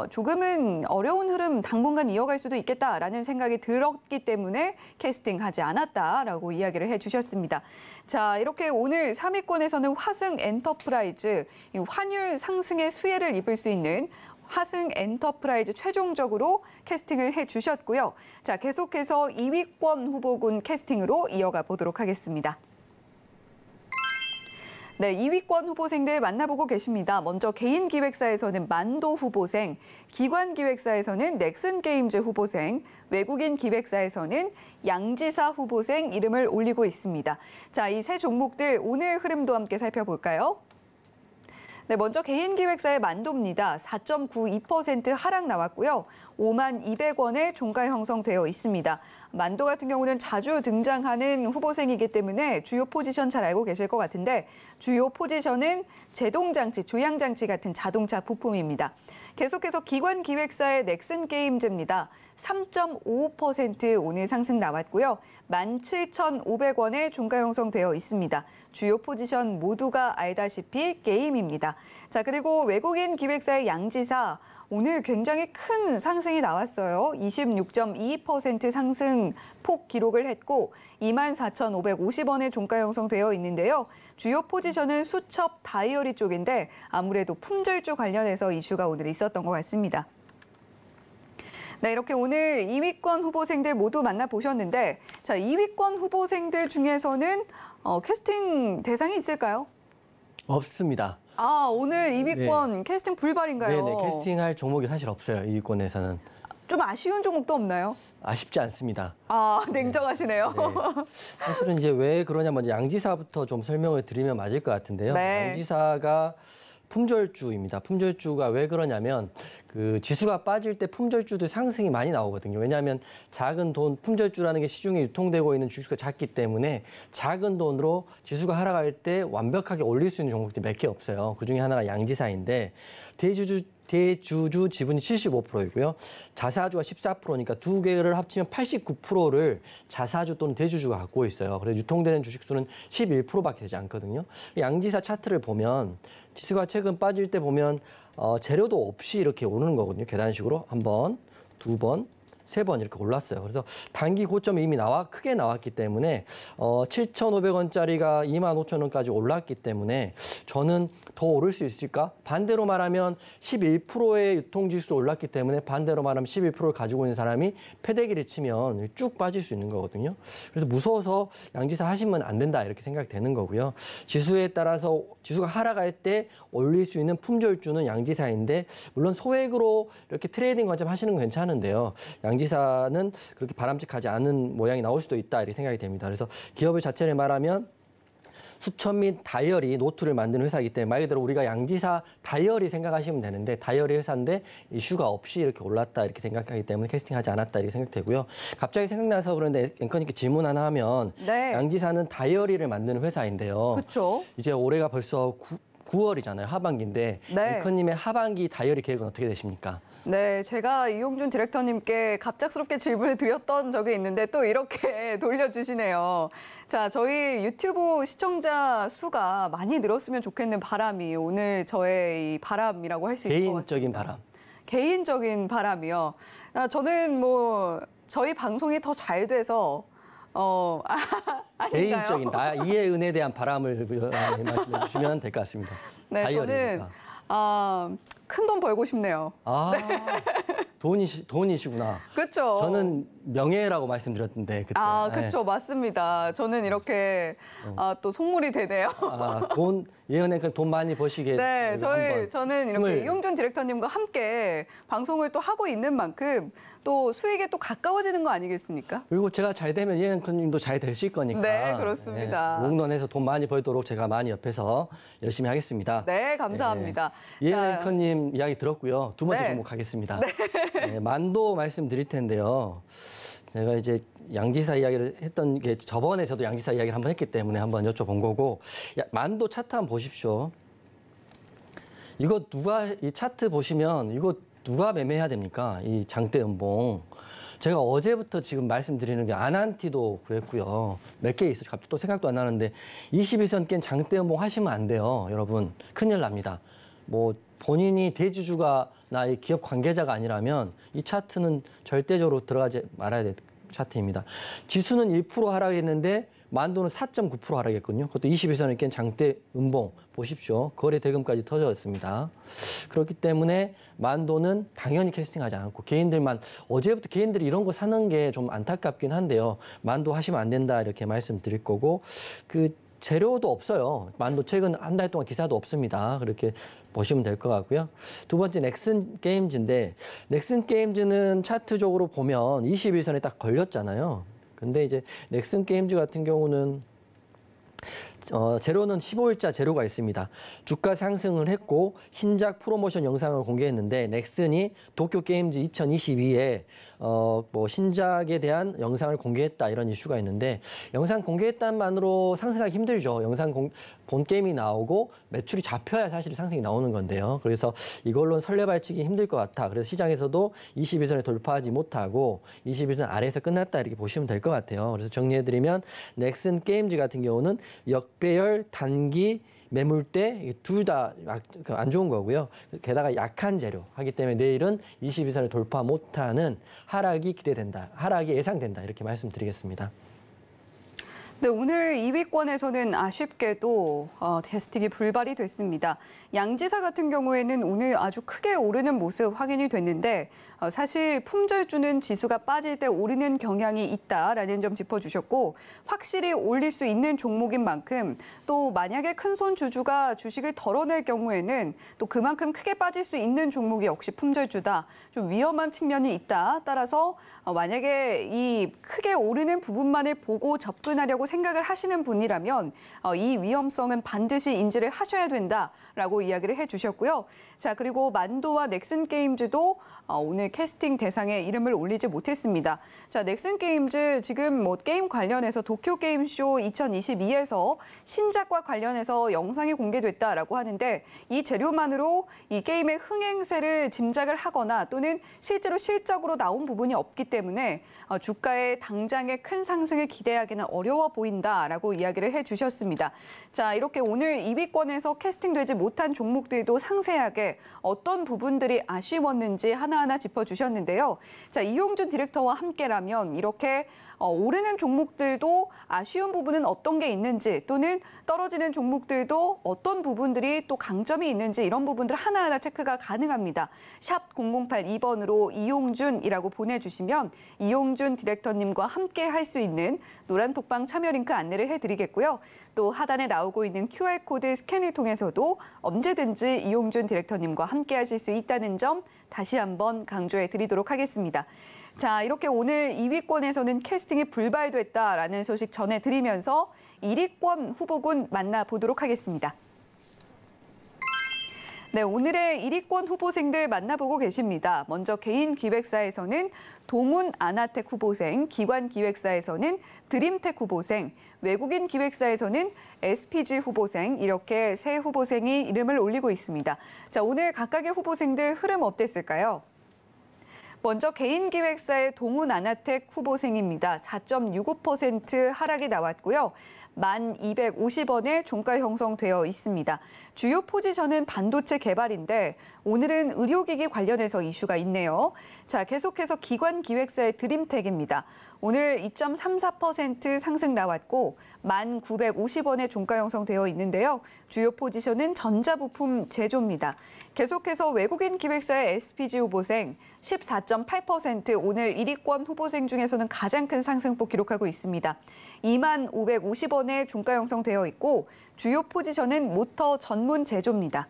조금은 어려운 흐름 당분간 이어갈 수도 있겠다라는 생각이 들었기 때문에 캐스팅하지 않았다라고 이야기를 해주셨습니다. 자, 이렇게 오늘 3위권에서는 화승 엔터프라이즈, 환율 상승의 수혜를 입을 수 있는 화승 엔터프라이즈 최종적으로 캐스팅을 해주셨고요. 자, 계속해서 2위권 후보군 캐스팅으로 이어가 보도록 하겠습니다. 네, 2위권 후보생들 만나보고 계십니다. 먼저 개인 기획사에서는 만도 후보생, 기관 기획사에서는 넥슨 게임즈 후보생, 외국인 기획사에서는 양지사 후보생 이름을 올리고 있습니다. 자, 이 세 종목들 오늘 흐름도 함께 살펴볼까요? 네, 먼저 개인 기획사의 만도입니다. 4.92% 하락 나왔고요. 52,200원에 종가 형성되어 있습니다. 만도 같은 경우는 자주 등장하는 후보생이기 때문에 주요 포지션 잘 알고 계실 것 같은데 주요 포지션은 제동장치, 조향장치 같은 자동차 부품입니다. 계속해서 기관기획사의 넥슨게임즈입니다. 3.55% 오늘 상승 나왔고요. 17,500원에 종가 형성되어 있습니다. 주요 포지션 모두가 알다시피 게임입니다. 자, 그리고 외국인 기획사의 양지사 오늘 굉장히 큰 상승이 나왔어요. 26.22% 상승폭 기록을 했고 24,550원에 종가 형성되어 있는데요. 주요 포지션은 수첩 다이어리 쪽인데 아무래도 품절주 관련해서 이슈가 오늘 있었던 것 같습니다. 네, 이렇게 오늘 2위권 후보생들 모두 만나보셨는데 자, 2위권 후보생들 중에서는 캐스팅 대상이 있을까요? 없습니다. 아, 오늘 2위권 캐스팅 불발인가요? 네네, 캐스팅할 종목이 사실 없어요. 2위권에서는. 좀 아쉬운 종목도 없나요? 아쉽지 않습니다. 아, 냉정하시네요. 네. 사실은 이제 왜 그러냐면 양지사부터 좀 설명을 드리면 맞을 것 같은데요. 네. 양지사가 품절주입니다. 품절주가 왜 그러냐면 그 지수가 빠질 때 품절주도 상승이 많이 나오거든요. 왜냐하면 작은 돈, 품절주라는 게 시중에 유통되고 있는 주식수가 작기 때문에 작은 돈으로 지수가 하락할 때 완벽하게 올릴 수 있는 종목들이 몇 개 없어요. 그중에 하나가 양지사인데 대주주 지분이 75%이고요. 자사주가 14%니까 두 개를 합치면 89%를 자사주 또는 대주주가 갖고 있어요. 그래서 유통되는 주식수는 11%밖에 되지 않거든요. 양지사 차트를 보면 지수가 최근 빠질 때 보면 재료도 없이 이렇게 오르는 거거든요. 계단식으로 한 번, 두 번, 세 번 이렇게 올랐어요. 그래서 단기 고점이 이미 크게 나왔기 때문에 7,500원짜리가 25,000원까지 올랐기 때문에 저는 더 오를 수 있을까? 반대로 말하면 11%의 유통지수 올랐기 때문에 반대로 말하면 11%를 가지고 있는 사람이 패대기를 치면 쭉 빠질 수 있는 거거든요. 그래서 무서워서 양지사 하시면 안 된다 이렇게 생각되는 거고요. 지수에 따라서 지수가 하락할 때 올릴 수 있는 품절주는 양지사인데 물론 소액으로 이렇게 트레이딩 관점 하시는 건 괜찮은데요. 양지사는 그렇게 바람직하지 않은 모양이 나올 수도 있다 이렇게 생각이 됩니다. 그래서 기업의 자체를 말하면 수첩 및 다이어리, 노트를 만드는 회사이기 때문에 말 그대로 우리가 양지사 다이어리 생각하시면 되는데 다이어리 회사인데 이슈가 없이 이렇게 올랐다 이렇게 생각하기 때문에 캐스팅하지 않았다 이렇게 생각되고요. 갑자기 생각나서 그런데 앵커님께 질문 하나 하면 네. 양지사는 다이어리를 만드는 회사인데요. 그렇죠. 이제 올해가 벌써 9월이잖아요. 하반기인데 네. 앵커님의 하반기 다이어리 계획은 어떻게 되십니까? 네, 제가 이용준 디렉터님께 갑작스럽게 질문을 드렸던 적이 있는데 또 이렇게 돌려주시네요. 자, 저희 유튜브 시청자 수가 많이 늘었으면 좋겠는 바람이 오늘 저의 이 바람이라고 할 수 있을 것 같습니다. 개인적인 바람. 개인적인 바람이요. 저는 뭐 저희 방송이 더 잘 돼서 아닌가요? 개인적인 이해 은혜에 대한 바람을 말씀해 주시면 될 것 같습니다. 네, 저는 큰 돈 벌고 싶네요. 돈이시구나. 그렇죠. 저는 명예라고 말씀드렸는데 그때. 그렇죠. 맞습니다. 저는 이렇게 또 속물이 되네요. 예은에 돈 많이 버시게. 네, 저는 이렇게 이용준 디렉터님과 함께 방송을 또 하고 있는 만큼 또 수익에 또 가까워지는 거 아니겠습니까? 그리고 제가 잘 되면 예은님도 잘 되실 거니까. 네, 그렇습니다. 목론에서 돈 많이 벌도록 제가 많이 옆에서 열심히 하겠습니다. 네, 감사합니다. 예은님 이야기 들었고요. 두 번째 네. 종목 가겠습니다. 네, 만도 말씀드릴 텐데요. 제가 이제 양지사 이야기를 했던 게 저번에 저도 양지사 이야기를 한번 했기 때문에 한번 여쭤본 거고 만도 차트 한번 보십시오. 이거 이 차트 보시면 이거 누가 매매해야 됩니까? 이 장대 음봉. 제가 어제부터 지금 말씀드리는 게 아난티도 그랬고요. 몇 개 있어요. 갑자기 또 생각도 안 나는데 21선 깬 장대 음봉 하시면 안 돼요. 여러분 큰일 납니다. 뭐 본인이 대주주가 나 이 기업 관계자가 아니라면 이 차트는 절대적으로 들어가지 말아야 될 차트입니다. 지수는 1% 하락했는데 만도는 4.9% 하락했거든요. 그것도 21선을 깬 장대 음봉 보십시오. 거래 대금까지 터졌습니다. 그렇기 때문에 만도는 당연히 캐스팅하지 않고 개인들만 어제부터 개인들이 이런 거 사는 게 좀 안타깝긴 한데요. 만도 하시면 안 된다 이렇게 말씀드릴 거고 재료도 없어요. 만도 최근 한 달 동안 기사도 없습니다. 그렇게 보시면 될 것 같고요. 두 번째 넥슨게임즈인데 넥슨게임즈는 차트적으로 보면 21선에 딱 걸렸잖아요. 근데 이제 넥슨게임즈 같은 경우는 제로는 15일자 제로가 있습니다. 주가 상승을 했고 신작 프로모션 영상을 공개했는데 넥슨이 도쿄게임즈 2022에 뭐 신작에 대한 영상을 공개했다 이런 이슈가 있는데 영상 공개했다만으로 상승하기 힘들죠. 본 게임이 나오고 매출이 잡혀야 사실 상승이 나오는 건데요. 그래서 이걸로는 설레발치기 힘들 것 같아. 그래서 시장에서도 21선을 돌파하지 못하고 21선 아래에서 끝났다 이렇게 보시면 될 것 같아요. 그래서 정리해드리면 넥슨 게임즈 같은 경우는 역배열 단기 매물대 둘 다 안 좋은 거고요. 게다가 약한 재료 하기 때문에 내일은 22선을 돌파 못하는 하락이 기대된다. 하락이 예상된다. 이렇게 말씀드리겠습니다. 네, 오늘 2위권에서는 아쉽게도 캐스팅이 불발이 됐습니다. 양지사 같은 경우에는 오늘 아주 크게 오르는 모습 확인이 됐는데 사실 품절주는 지수가 빠질 때 오르는 경향이 있다라는 점 짚어주셨고 확실히 올릴 수 있는 종목인 만큼 또 만약에 큰손 주주가 주식을 덜어낼 경우에는 또 그만큼 크게 빠질 수 있는 종목이 역시 품절주다. 좀 위험한 측면이 있다. 따라서 만약에 이 크게 오르는 부분만을 보고 접근하려고 생각을 하시는 분이라면 이 위험성은 반드시 인지를 하셔야 된다라고 이야기를 해주셨고요. 자, 그리고 만도와 넥슨 게임즈도 오늘 캐스팅 대상에 이름을 올리지 못했습니다. 자, 넥슨 게임즈 지금 뭐 게임 관련해서 도쿄 게임쇼 2022에서 신작과 관련해서 영상이 공개됐다라고 하는데 이 재료만으로 이 게임의 흥행세를 짐작을 하거나 또는 실제로 실적으로 나온 부분이 없기 때문에 주가의 당장의 큰 상승을 기대하기는 어려워 보인다라고 이야기를 해주셨습니다. 자, 이렇게 오늘 2위권에서 캐스팅되지 못한 종목들도 상세하게 어떤 부분들이 아쉬웠는지 하나하나 짚어주셨는데요. 자, 이용준 디렉터와 함께라면 이렇게 오르는 종목들도 아쉬운 부분은 어떤 게 있는지 또는 떨어지는 종목들도 어떤 부분들이 또 강점이 있는지 이런 부분들 하나하나 체크가 가능합니다. 샵 0082번으로 이용준이라고 보내주시면 이용준 디렉터님과 함께 할 수 있는 노란톡방 참여 링크 안내를 해드리겠고요. 또 하단에 나오고 있는 QR코드 스캔을 통해서도 언제든지 이용준 디렉터님과 함께 하실 수 있다는 점 다시 한번 강조해 드리도록 하겠습니다. 자, 이렇게 오늘 2위권에서는 캐스팅이 불발됐다라는 소식 전해드리면서 1위권 후보군 만나보도록 하겠습니다. 네, 오늘의 1위권 후보생들 만나보고 계십니다. 먼저 개인 기획사에서는 동훈 아나텍 후보생, 기관 기획사에서는 드림텍 후보생, 외국인 기획사에서는 SPG 후보생 이렇게 세 후보생이 이름을 올리고 있습니다. 자, 오늘 각각의 후보생들 흐름 어땠을까요? 먼저 개인 기획사의 동훈 아나텍 후보생입니다. 4.65% 하락이 나왔고요. 1,250원에 종가 형성되어 있습니다. 주요 포지션은 반도체 개발인데 오늘은 의료기기 관련해서 이슈가 있네요. 자, 계속해서 기관 기획사의 드림텍입니다. 오늘 2.34% 상승 나왔고 1,950원에 종가 형성되어 있는데요. 주요 포지션은 전자부품 제조입니다. 계속해서 외국인 기획사의 SPG 후보생 14.8% 오늘 1위권 후보생 중에서는 가장 큰 상승폭 기록하고 있습니다. 20,550원에 종가 형성되어 있고 주요 포지션은 모터 전문 제조입니다.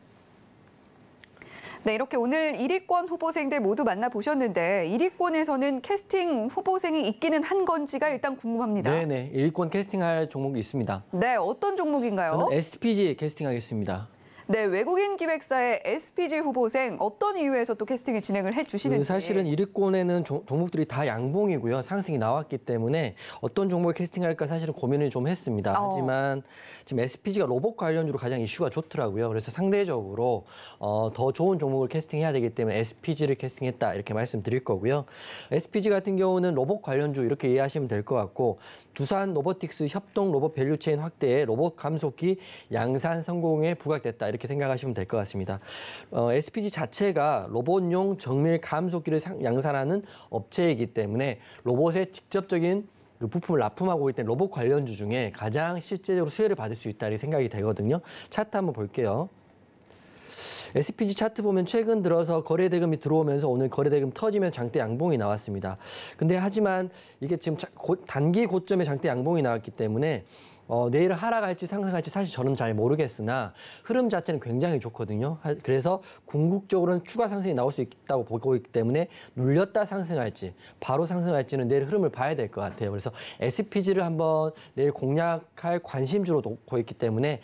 네, 이렇게 오늘 1위권 후보생들 모두 만나보셨는데 1위권에서는 캐스팅 후보생이 있기는 한 건지가 일단 궁금합니다. 네네, 1위권 캐스팅할 종목이 있습니다. 네, 어떤 종목인가요? 저는 SPG 캐스팅하겠습니다. 네, 외국인 기획사의 SPG 후보생 어떤 이유에서 또 캐스팅을 진행을 해주시는지. 사실은 1위권에는 종목들이 다 양봉이고요. 상승이 나왔기 때문에 어떤 종목을 캐스팅할까 사실은 고민을 좀 했습니다. 하지만 지금 SPG가 로봇 관련주로 가장 이슈가 좋더라고요. 그래서 상대적으로 더 좋은 종목을 캐스팅해야 되기 때문에 SPG를 캐스팅했다 이렇게 말씀드릴 거고요. SPG 같은 경우는 로봇 관련주 이렇게 이해하시면 될 것 같고 두산 로보틱스 협동 로봇 밸류체인 확대에 로봇 감속기 양산 성공에 부각됐다. 이렇게 생각하시면 될 것 같습니다. SPG 자체가 로봇용 정밀 감속기를 양산하는 업체이기 때문에 로봇의 직접적인 부품을 납품하고 있는 로봇 관련주 중에 가장 실제적으로 수혜를 받을 수 있다 이 생각이 되거든요. 차트 한번 볼게요. SPG 차트 보면 최근 들어서 거래대금이 들어오면서 오늘 거래대금 터지면서 장대 양봉이 나왔습니다. 근데 하지만 이게 지금 단기 고점에 장대 양봉이 나왔기 때문에 내일 하락할지 상승할지 사실 저는 잘 모르겠으나 흐름 자체는 굉장히 좋거든요. 그래서 궁극적으로는 추가 상승이 나올 수 있다고 보고 있기 때문에 눌렸다 상승할지 바로 상승할지는 내일 흐름을 봐야 될 것 같아요. 그래서 SPG를 한번 내일 공략할 관심주로 놓고 있기 때문에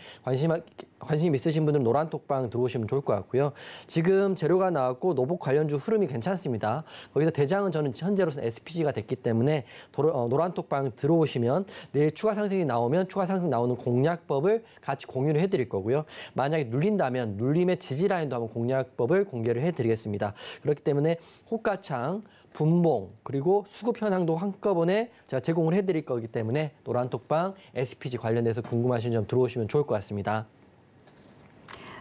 관심 있으신 분들은 노란톡방 들어오시면 좋을 것 같고요. 지금 재료가 나왔고 노복 관련주 흐름이 괜찮습니다. 거기서 대장은 저는 현재로서는 SPG가 됐기 때문에 노란톡방 들어오시면 내일 추가 상승이 나오면 추가 상승 나오는 공략법을 같이 공유를 해드릴 거고요. 만약에 눌린다면 눌림의 지지 라인도 한번 공략법을 공개를 해드리겠습니다. 그렇기 때문에 호가창, 분봉 그리고 수급 현황도 한꺼번에 제가 제공을 해드릴 거기 때문에 노란톡방 SPG 관련돼서 궁금하신 점 들어오시면 좋을 것 같습니다.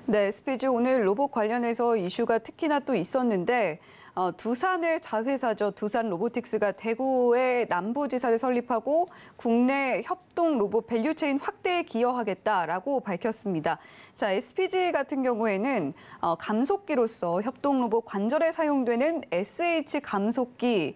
네, SPG 오늘 로봇 관련해서 이슈가 특히나 또 있었는데 두산의 자회사죠. 두산 로보틱스가 대구의 남부지사를 설립하고 국내 협동 로봇 밸류체인 확대에 기여하겠다라고 밝혔습니다. 자, SPG 같은 경우에는 감속기로서 협동 로봇 관절에 사용되는 SH 감속기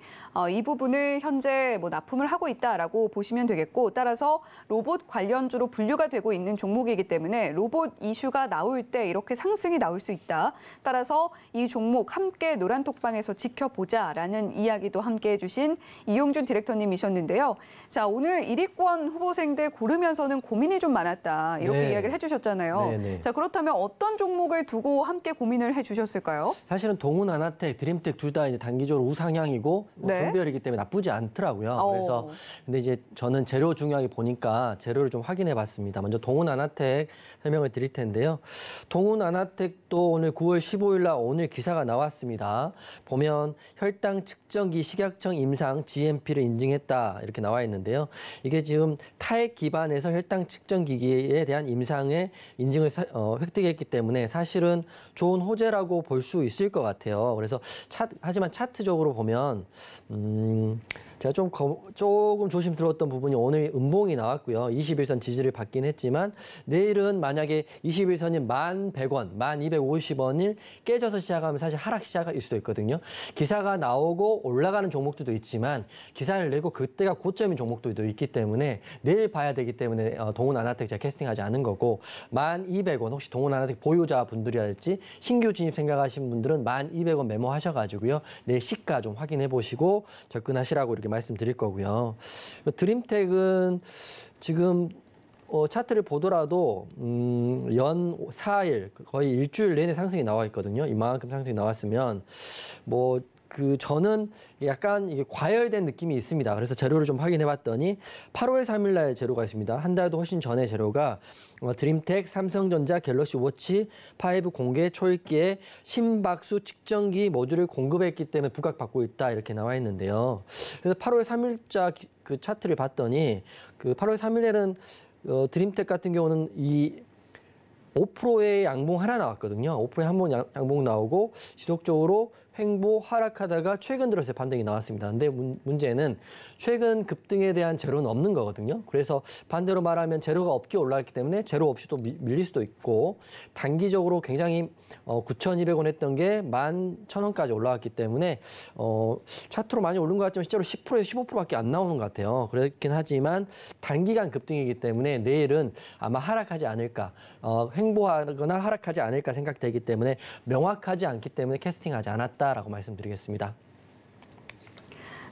이 부분을 현재 납품을 하고 있다라고 보시면 되겠고 따라서 로봇 관련주로 분류가 되고 있는 종목이기 때문에 로봇 이슈가 나올 때 이렇게 상승이 나올 수 있다. 따라서 이 종목 함께 노란톡방에서 지켜보자라는 이야기도 함께 해주신 이용준 디렉터님이셨는데요. 자, 오늘 1위권 후보생들 고르면서는 고민이 좀 많았다. 이렇게 이야기를 해주셨잖아요. 네네. 자, 그렇다면 어떤 종목을 두고 함께 고민을 해주셨을까요? 사실은 동훈, 하나텍, 드림텍 둘 다 이제 단기적으로 우상향이고 선별이기 때문에 나쁘지 않더라고요. 그래서 근데 이제 저는 재료 중요하게 보니까 재료를 좀 확인해 봤습니다. 먼저 동훈, 하나텍 설명을 드릴 텐데요. 동훈, 하나텍도 오늘 9월 15일 날 오늘 기사가 나왔습니다. 보면 혈당 측정기 식약청 임상 GMP를 인증했다 이렇게 나와 있는데요. 이게 지금 타액 기반에서 혈당 측정기기에 대한 임상의 인증을 획득했기 때문에 사실은 좋은 호재라고 볼 수 있을 것 같아요. 그래서 하지만 차트적으로 보면 제가 조금 조심스러웠던 부분이 오늘 음봉이 나왔고요. 21선 지지를 받긴 했지만 내일은 만약에 21선이 1,100원, 1,250원을 깨져서 시작하면 사실 하락 시작일 수도 있거든요. 기사가 나오고 올라가는 종목들도 있지만 기사를 내고 그때가 고점인 종목들도 있기 때문에 내일 봐야 되기 때문에 동훈, 하나텍 제가 캐스팅하지 않은 거고 1,200원 혹시 동훈, 하나텍 보유자 분들이랄지 신규 진입 생각하시는 분들은 1,200원 메모하셔가지고요. 내일 시가 좀 확인해 보시고 접근하시라고 이렇게 말씀드릴 거고요. 드림텍은 지금 차트를 보더라도 연 4일 거의 일주일 내내 상승이 나와 있거든요. 이만큼 상승이 나왔으면 저는 약간 이게 과열된 느낌이 있습니다. 그래서 재료를 좀 확인해 봤더니 8월 3일 날 재료가 있습니다. 한 달도 훨씬 전에 재료가 드림텍, 삼성전자, 갤럭시 워치 5 공개 초읽기에 심박수 측정기 모듈을 공급했기 때문에 부각받고 있다 이렇게 나와 있는데요. 그래서 8월 3일자 그 차트를 봤더니 그 8월 3일에는 드림텍 같은 경우는 이 5%의 양봉 하나 나왔거든요. 5%의 한 번 양봉 나오고 지속적으로 횡보 하락하다가 최근 들어서 반등이 나왔습니다. 근데 문제는 최근 급등에 대한 재료는 없는 거거든요. 그래서 반대로 말하면 재료가 없게 올라갔기 때문에 재료 없이 또 밀릴 수도 있고 단기적으로 굉장히 9,200원 했던 게 11,000원까지 올라왔기 때문에 차트로 많이 오른 것 같지만 실제로 10%에서 15%밖에 안 나오는 것 같아요. 그렇긴 하지만 단기간 급등이기 때문에 내일은 아마 하락하지 않을까, 횡보하거나 하락하지 않을까 생각되기 때문에 명확하지 않기 때문에 캐스팅하지 않았다라고 말씀드리겠습니다.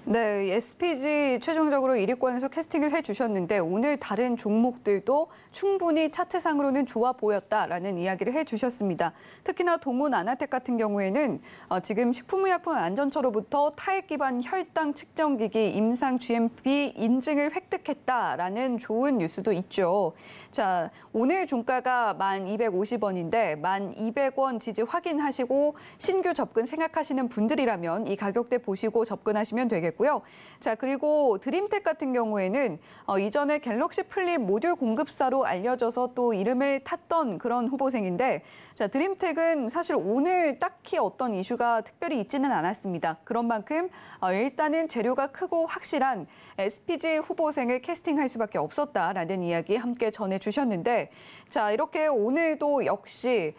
네, SPG 최종적으로 1위권에서 캐스팅을 해주셨는데 오늘 다른 종목들도 충분히 차트상으로는 좋아 보였다라는 이야기를 해주셨습니다. 특히나 동훈, 하나텍 같은 경우에는 지금 식품의약품안전처로부터 타액 기반 혈당 측정기기 임상 GMP 인증을 획득했다라는 좋은 뉴스도 있죠. 자, 오늘 종가가 1,250원인데 1,200원 지지 확인하시고 신규 접근 생각하시는 분들이라면 이 가격대 보시고 접근하시면 되겠고요. 자, 그리고 드림텍 같은 경우에는 이전에 갤럭시 플립 모듈 공급사로 알려져서 또 이름을 탔던 그런 후보생인데 자, 드림텍은 사실 오늘 딱히 어떤 이슈가 특별히 있지는 않았습니다. 그런 만큼 일단은 재료가 크고 확실한 SPG 후보생을 캐스팅할 수밖에 없었다라는 이야기 함께 전해주셨는데 자, 이렇게 오늘도 역시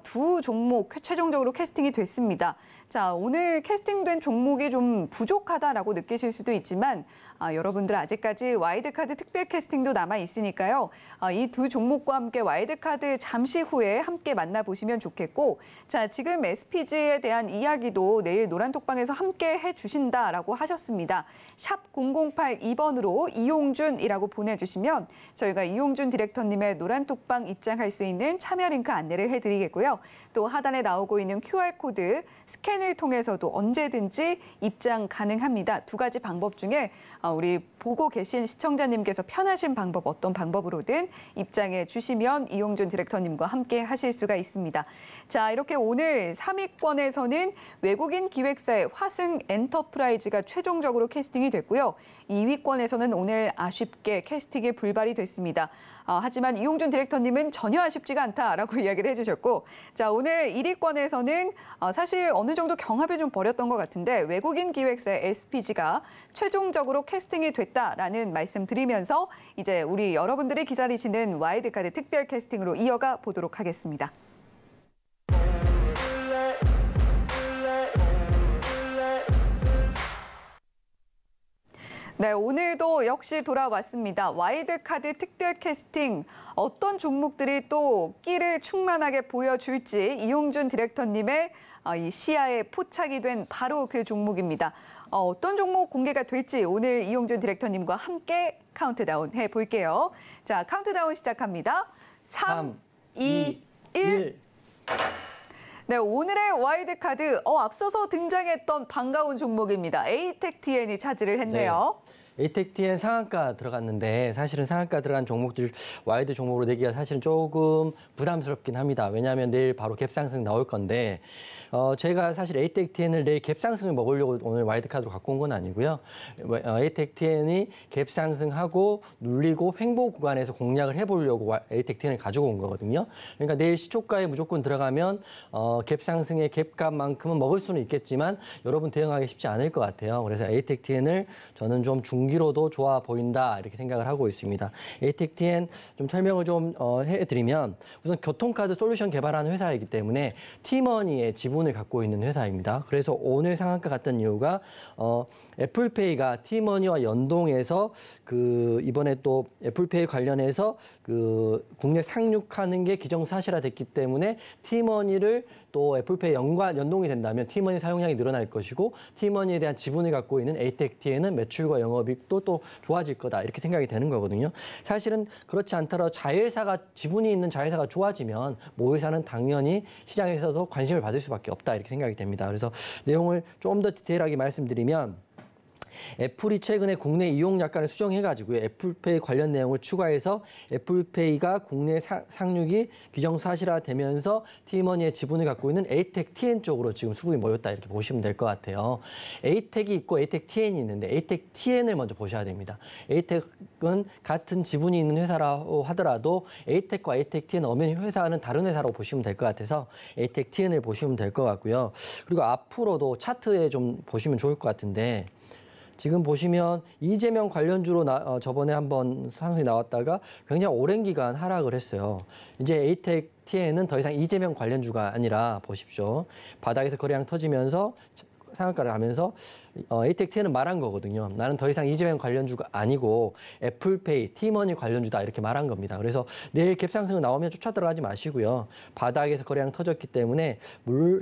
두 종목 최종적으로 캐스팅이 됐습니다. 자, 오늘 캐스팅된 종목이 좀 부족하다라고 느끼실 수도 있지만 여러분들 아직까지 와일드카드 특별 캐스팅도 남아 있으니까요. 이 두 종목과 함께 와일드카드 잠시 후에 함께 만나보시면 좋겠고, 자, 지금 SPG에 대한 이야기도 내일 노란톡방에서 함께 해주신다라고 하셨습니다. 샵 0082번으로 이용준이라고 보내주시면 저희가 이용준 디렉터님의 노란톡방 입장할 수 있는 참여 링크 안내를 해드리겠고요. 또 하단에 나오고 있는 QR코드 스캔을 통해서도 언제든지 입장 가능합니다. 두 가지 방법 중에 우리 보고 계신 시청자님께서 편하신 방법 어떤 방법으로든 입장해 주시면 이용준 디렉터님과 함께 하실 수가 있습니다. 자, 이렇게 오늘 3위권에서는 외국인 기획사의 화승 엔터프라이즈가 최종적으로 캐스팅이 됐고요. 2위권에서는 오늘 아쉽게 캐스팅이 불발이 됐습니다. 하지만 이용준 디렉터님은 전혀 아쉽지가 않다라고 이야기를 해주셨고, 자, 오늘 1위권에서는 사실 어느 정도 경합을 좀 벌였던 것 같은데 외국인 기획사의 SPG가 최종적으로 캐스팅이 됐다라는 말씀 드리면서 이제 우리 여러분들이 기다리시는 와일드카드 특별 캐스팅으로 이어가 보도록 하겠습니다. 네, 오늘도 역시 돌아왔습니다. 와일드카드 특별 캐스팅, 어떤 종목들이 또 끼를 충만하게 보여줄지 이용준 디렉터님의 이 시야에 포착이 된 바로 그 종목입니다. 어떤 종목 공개가 될지 오늘 이용준 디렉터님과 함께 카운트다운 해볼게요. 자, 카운트다운 시작합니다. 3, 2, 1. 네, 오늘의 와일드카드 앞서서 등장했던 반가운 종목입니다. 에이텍TN이 차지를 했네요. 네. 에이텍TN 상한가 들어갔는데 사실은 상한가 들어간 종목들 와이드 종목으로 내기가 사실은 조금 부담스럽긴 합니다. 왜냐하면 내일 바로 갭상승 나올 건데 제가 사실 에이텍TN을 내일 갭상승을 먹으려고 오늘 와이드카드로 갖고 온 건 아니고요. 에이텍TN이 갭상승하고 눌리고 횡보 구간에서 공략을 해보려고 에이텍TN을 가지고 온 거거든요. 그러니까 내일 시초가에 무조건 들어가면 갭상승의 갭값만큼은 먹을 수는 있겠지만 여러분 대응하기 쉽지 않을 것 같아요. 그래서 에이텍TN을 저는 좀 중기로도 좋아 보인다 이렇게 생각을 하고 있습니다. 에이텍TN 좀 설명을 좀 해드리면 우선 교통카드 솔루션 개발하는 회사이기 때문에 티머니의 지분을 갖고 있는 회사입니다. 그래서 오늘 상한가 갔던 이유가 애플페이가 티머니와 연동해서 이번에 또 애플페이 관련해서 국내 상륙하는 게 기정사실화됐기 때문에 티머니를 또 애플페이 연동이 된다면 티머니 사용량이 늘어날 것이고 티머니에 대한 지분을 갖고 있는 에이텍TN은 매출과 영업이익도 또 좋아질 거다 이렇게 생각이 되는 거거든요. 사실은 그렇지 않더라도 자회사가 지분이 있는 자회사가 좋아지면 모회사는 당연히 시장에서도 관심을 받을 수밖에 없다 이렇게 생각이 됩니다. 그래서 내용을 좀 더 디테일하게 말씀드리면 애플이 최근에 국내 이용 약관을 수정해가지고 애플페이 관련 내용을 추가해서 애플페이가 국내 상륙이 기정사실화되면서 티머니의 지분을 갖고 있는 에이텍TN 쪽으로 지금 수급이 모였다 이렇게 보시면 될 것 같아요. 에이텍이 있고 에이텍TN이 있는데 에이텍TN을 먼저 보셔야 됩니다. 에이텍은 같은 지분이 있는 회사라고 하더라도 에이텍과 에이텍TN 엄연히 회사는 다른 회사라고 보시면 될 것 같아서 에이텍TN을 보시면 될 것 같고요. 그리고 앞으로도 차트에 좀 보시면 좋을 것 같은데 지금 보시면 이재명 관련주로 저번에 한번 상승이 나왔다가 굉장히 오랜 기간 하락을 했어요. 이제 에이텍TN은 더 이상 이재명 관련주가 아니라 보십시오. 바닥에서 거래량 터지면서 상한가를 가면서 에이텍TN은 말한 거거든요. 나는 더 이상 이재명 관련주가 아니고 애플페이, 티머니 관련주다 이렇게 말한 겁니다. 그래서 내일 갭상승 나오면 쫓아 들어가지 마시고요. 바닥에서 거래량 터졌기 때문에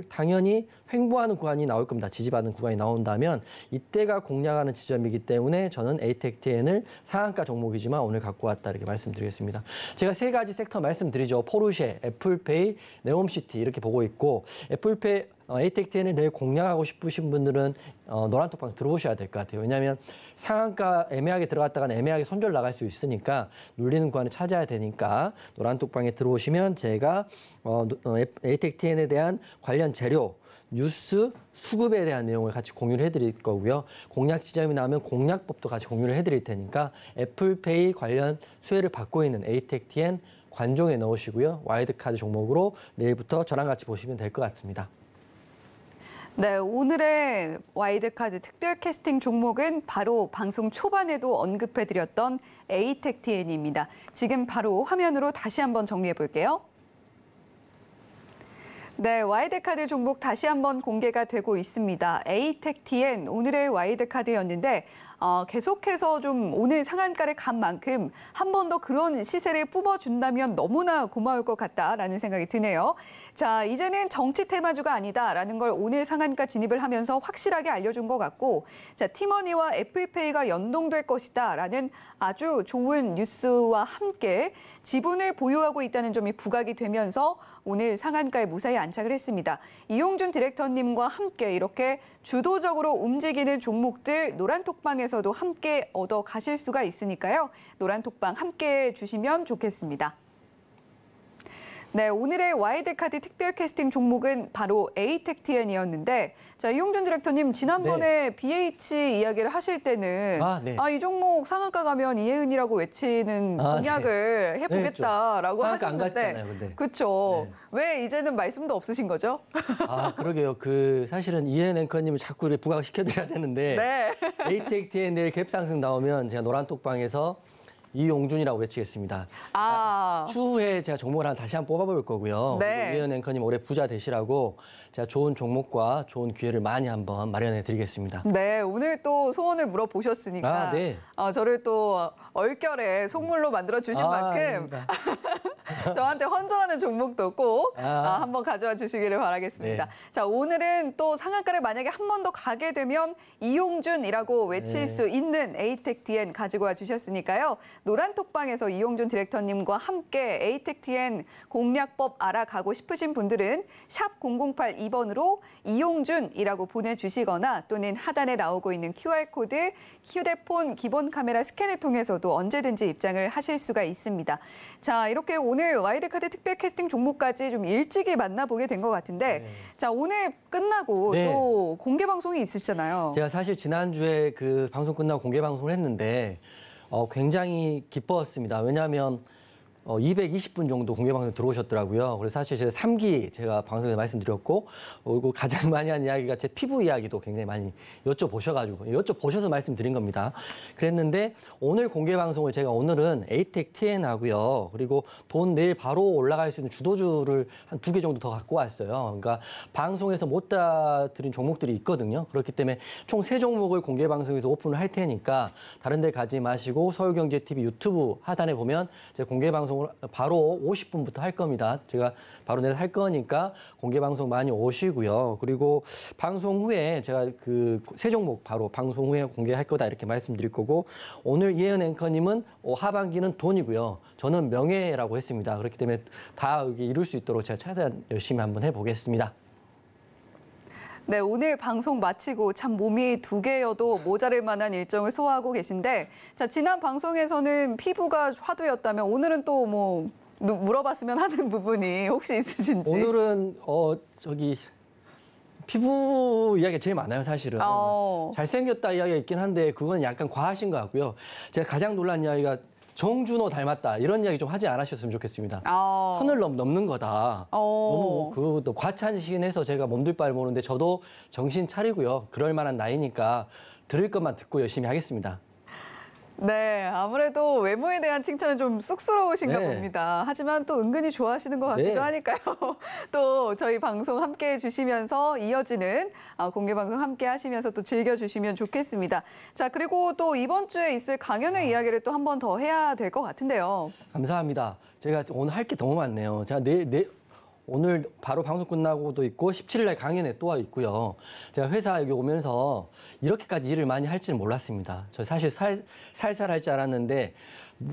당연히 횡보하는 구간이 나올 겁니다. 지지받는 구간이 나온다면 이때가 공략하는 지점이기 때문에 저는 에이텍TN을 상한가 종목이지만 오늘 갖고 왔다 이렇게 말씀드리겠습니다. 제가 세 가지 섹터 말씀드리죠. 포르쉐, 애플페이, 네옴시티 이렇게 보고 있고 애플페이 에이텍TN을 내일 공략하고 싶으신 분들은 노란톡방 들어오셔야 될 것 같아요. 왜냐하면 상한가 애매하게 들어갔다가는 애매하게 손절 나갈 수 있으니까 눌리는 구간을 찾아야 되니까 노란톡방에 들어오시면 제가 에이텍TN에 대한 관련 재료, 뉴스, 수급에 대한 내용을 같이 공유를 해드릴 거고요. 공략 지점이 나오면 공략법도 같이 공유를 해드릴 테니까 애플페이 관련 수혜를 받고 있는 에이텍TN 관종에 넣으시고요. 와일드카드 종목으로 내일부터 저랑 같이 보시면 될 것 같습니다. 네, 오늘의 와일드카드 특별 캐스팅 종목은 바로 방송 초반에도 언급해드렸던 에이텍TN입니다. 지금 바로 화면으로 다시 한번 정리해 볼게요. 네, 와이드카드 종목 다시 한번 공개가 되고 있습니다. 에이텍TN 오늘의 와이드카드였는데 계속해서 좀 오늘 상한가를 간 만큼 한 번 더 그런 시세를 뿜어준다면 너무나 고마울 것 같다라는 생각이 드네요. 자, 이제는 정치 테마주가 아니다라는 걸 오늘 상한가 진입을 하면서 확실하게 알려준 것 같고, 자, 티머니와 애플페이가 연동될 것이다라는 아주 좋은 뉴스와 함께 지분을 보유하고 있다는 점이 부각이 되면서 오늘 상한가에 무사히 안착을 했습니다. 이용준 디렉터님과 함께 이렇게 주도적으로 움직이는 종목들 노란톡방에서도 함께 얻어 가실 수가 있으니까요. 노란톡방 함께 주시면 좋겠습니다. 네, 오늘의 와이드카드 특별 캐스팅 종목은 바로 에이텍TN이었는데, 자, 이용준 디렉터님 지난번에 네. BH 이야기를 하실 때는 이 종목 상한가 가면 이혜은이라고 외치는 공약을 네. 해보겠다라고 하셨는데, 그렇죠. 네. 왜 이제는 말씀도 없으신 거죠? 그러게요. 사실은 이혜은 앵커님을 자꾸 부각시켜드려야 되는데 네. 에이텍TN 내일 갭상승 나오면 제가 노란톡방에서 이용준이라고 외치겠습니다. 추후에 제가 종목을 다시 한번 뽑아볼 거고요. 네. 이혜은 앵커님 올해 부자 되시라고 제가 좋은 종목과 좋은 기회를 많이 한번 마련해 드리겠습니다. 네, 오늘 또 소원을 물어보셨으니까 네. 저를 또 얼결에 속물로 만들어 주신 만큼 저한테 헌정하는 종목도 꼭 한번 가져와 주시기를 바라겠습니다. 네. 자, 오늘은 또 상한가를 만약에 한 번 더 가게 되면 이용준이라고 외칠 수 있는 에이텍TN 가지고 와 주셨으니까요. 노란톡방에서 이용준 디렉터님과 함께 에이텍TN 공략법 알아가고 싶으신 분들은 샵 0082번으로 이용준이라고 보내주시거나 또는 하단에 나오고 있는 QR코드, 휴대폰 기본 카메라 스캔을 통해서도 언제든지 입장을 하실 수가 있습니다. 자, 이렇게 오늘 와이드카드 특별 캐스팅 종목까지 좀 일찍이 만나보게 된 것 같은데 자, 오늘 끝나고 또 공개 방송이 있으시잖아요. 제가 사실 지난주에 방송 끝나고 공개 방송을 했는데 굉장히 기뻤습니다. 왜냐하면 220분 정도 공개방송 들어오셨더라고요. 그래서 사실 제가 3기 제가 방송에서 말씀드렸고, 그리고 가장 많이 한 이야기가 제 피부 이야기도 굉장히 많이 여쭤보셔서 말씀드린 겁니다. 그랬는데 오늘 공개방송을 제가 오늘은 에이텍TN 하고요. 그리고 돈 내일 바로 올라갈 수 있는 주도주를 한 2개 정도 더 갖고 왔어요. 그러니까 방송에서 못 다 드린 종목들이 있거든요. 그렇기 때문에 총 3종목을 공개방송에서 오픈을 할 테니까 다른 데 가지 마시고 서울경제TV 유튜브 하단에 보면 제 공개방송 바로 50분부터 할 겁니다. 제가 바로 내일 할 거니까 공개 방송 많이 오시고요. 그리고 방송 후에 제가 3종목 바로 방송 후에 공개할 거다 이렇게 말씀드릴 거고, 오늘 이혜은 앵커님은 하반기는 돈이고요. 저는 명예라고 했습니다. 그렇기 때문에 다 이룰 수 있도록 제가 최대한 열심히 한번 해보겠습니다. 네, 오늘 방송 마치고 참 몸이 2개여도 모자랄 만한 일정을 소화하고 계신데, 자, 지난 방송에서는 피부가 화두였다면 오늘은 또 뭐 물어봤으면 하는 부분이 혹시 있으신지? 오늘은 피부 이야기가 제일 많아요, 사실은. 잘생겼다 이야기가 있긴 한데 그건 약간 과하신 것 같고요. 제가 가장 놀란 이야기가 정준호 닮았다 이런 이야기 좀 하지 않으셨으면 좋겠습니다. 선을 넘는 거다. 너무 그것도 과찬신해서 제가 몸둘 바를 모르는데 저도 정신 차리고요. 그럴 만한 나이니까 들을 것만 듣고 열심히 하겠습니다. 네, 아무래도 외모에 대한 칭찬은 좀 쑥스러우신가 봅니다. 하지만 또 은근히 좋아하시는 것 같기도 하니까요. 또 저희 방송 함께해 주시면서 이어지는 공개 방송 함께 하시면서 또 즐겨주시면 좋겠습니다. 자, 그리고 또 이번 주에 있을 강연의 이야기를 또 한 번 더 해야 될 것 같은데요. 감사합니다. 제가 오늘 할 게 너무 많네요. 제가 오늘 바로 방송 끝나고도 있고 17일 날 강연회 또 있고요. 제가 회사 여기 오면서 이렇게까지 일을 많이 할 줄은 몰랐습니다. 저 사실 살살 할 줄 알았는데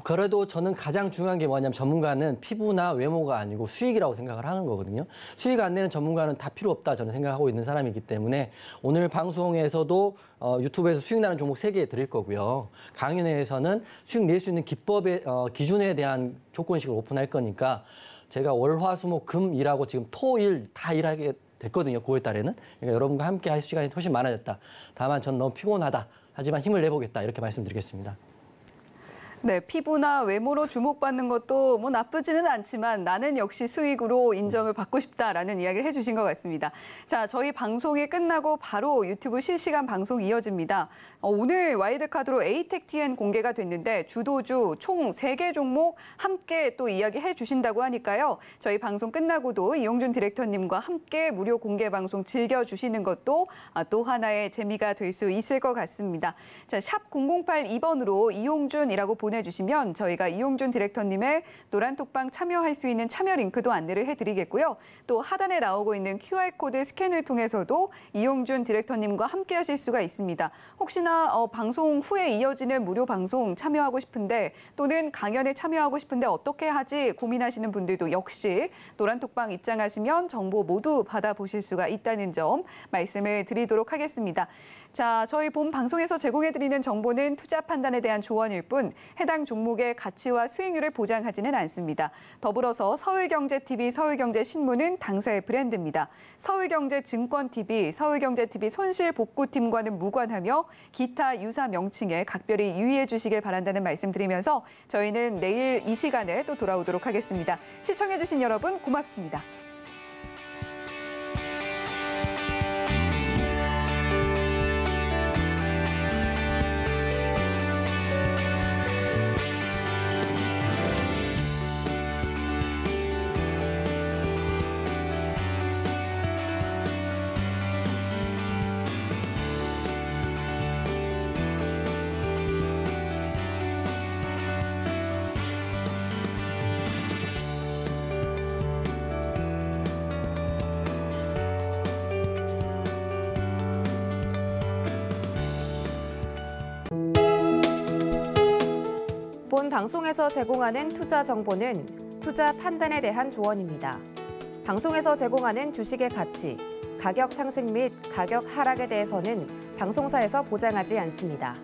그래도 저는 가장 중요한 게 뭐냐면 전문가는 피부나 외모가 아니고 수익이라고 생각을 하는 거거든요. 수익 안 내는 전문가는 다 필요 없다 저는 생각하고 있는 사람이기 때문에 오늘 방송에서도 유튜브에서 수익 나는 종목 3개 드릴 거고요. 강연회에서는 수익 낼 수 있는 기법의 기준에 대한 조건식을 오픈할 거니까 제가 월, 화, 수, 목, 금 일하고 지금 토, 일 다 일하게 됐거든요. 9월 달에는. 그러니까 여러분과 함께 할 시간이 훨씬 많아졌다. 다만 전 너무 피곤하다. 하지만 힘을 내보겠다. 이렇게 말씀드리겠습니다. 네, 피부나 외모로 주목받는 것도 뭐 나쁘지는 않지만 나는 역시 수익으로 인정을 받고 싶다라는 이야기를 해주신 것 같습니다. 자, 저희 방송이 끝나고 바로 유튜브 실시간 방송 이어집니다. 오늘 와이드카드로 에이텍TN 공개가 됐는데 주도주 총 3개 종목 함께 또 이야기해 주신다고 하니까요. 저희 방송 끝나고도 이용준 디렉터님과 함께 무료 공개 방송 즐겨주시는 것도 또 하나의 재미가 될 수 있을 것 같습니다. 자, 샵 0082번으로 이용준이라고 보내주시면 저희가 이용준 디렉터님의 노란톡방 참여할 수 있는 참여 링크도 안내를 해드리겠고요. 또 하단에 나오고 있는 QR코드 스캔을 통해서도 이용준 디렉터님과 함께 하실 수가 있습니다. 혹시나 방송 후에 이어지는 무료 방송 참여하고 싶은데 또는 강연에 참여하고 싶은데 어떻게 하지 고민하시는 분들도 역시 노란톡방 입장하시면 정보 모두 받아보실 수가 있다는 점 말씀을 드리도록 하겠습니다. 자, 저희 본 방송에서 제공해드리는 정보는 투자 판단에 대한 조언일 뿐 해당 종목의 가치와 수익률을 보장하지는 않습니다. 더불어서 서울경제TV, 서울경제신문은 당사의 브랜드입니다. 서울경제증권TV, 서울경제TV 손실복구팀과는 무관하며 기타 유사 명칭에 각별히 유의해 주시길 바란다는 말씀드리면서 저희는 내일 이 시간에 또 돌아오도록 하겠습니다. 시청해주신 여러분 고맙습니다. 본 방송에서 제공하는 투자 정보는 투자 판단에 대한 조언입니다. 방송에서 제공하는 주식의 가치, 가격 상승 및 가격 하락에 대해서는 방송사에서 보장하지 않습니다.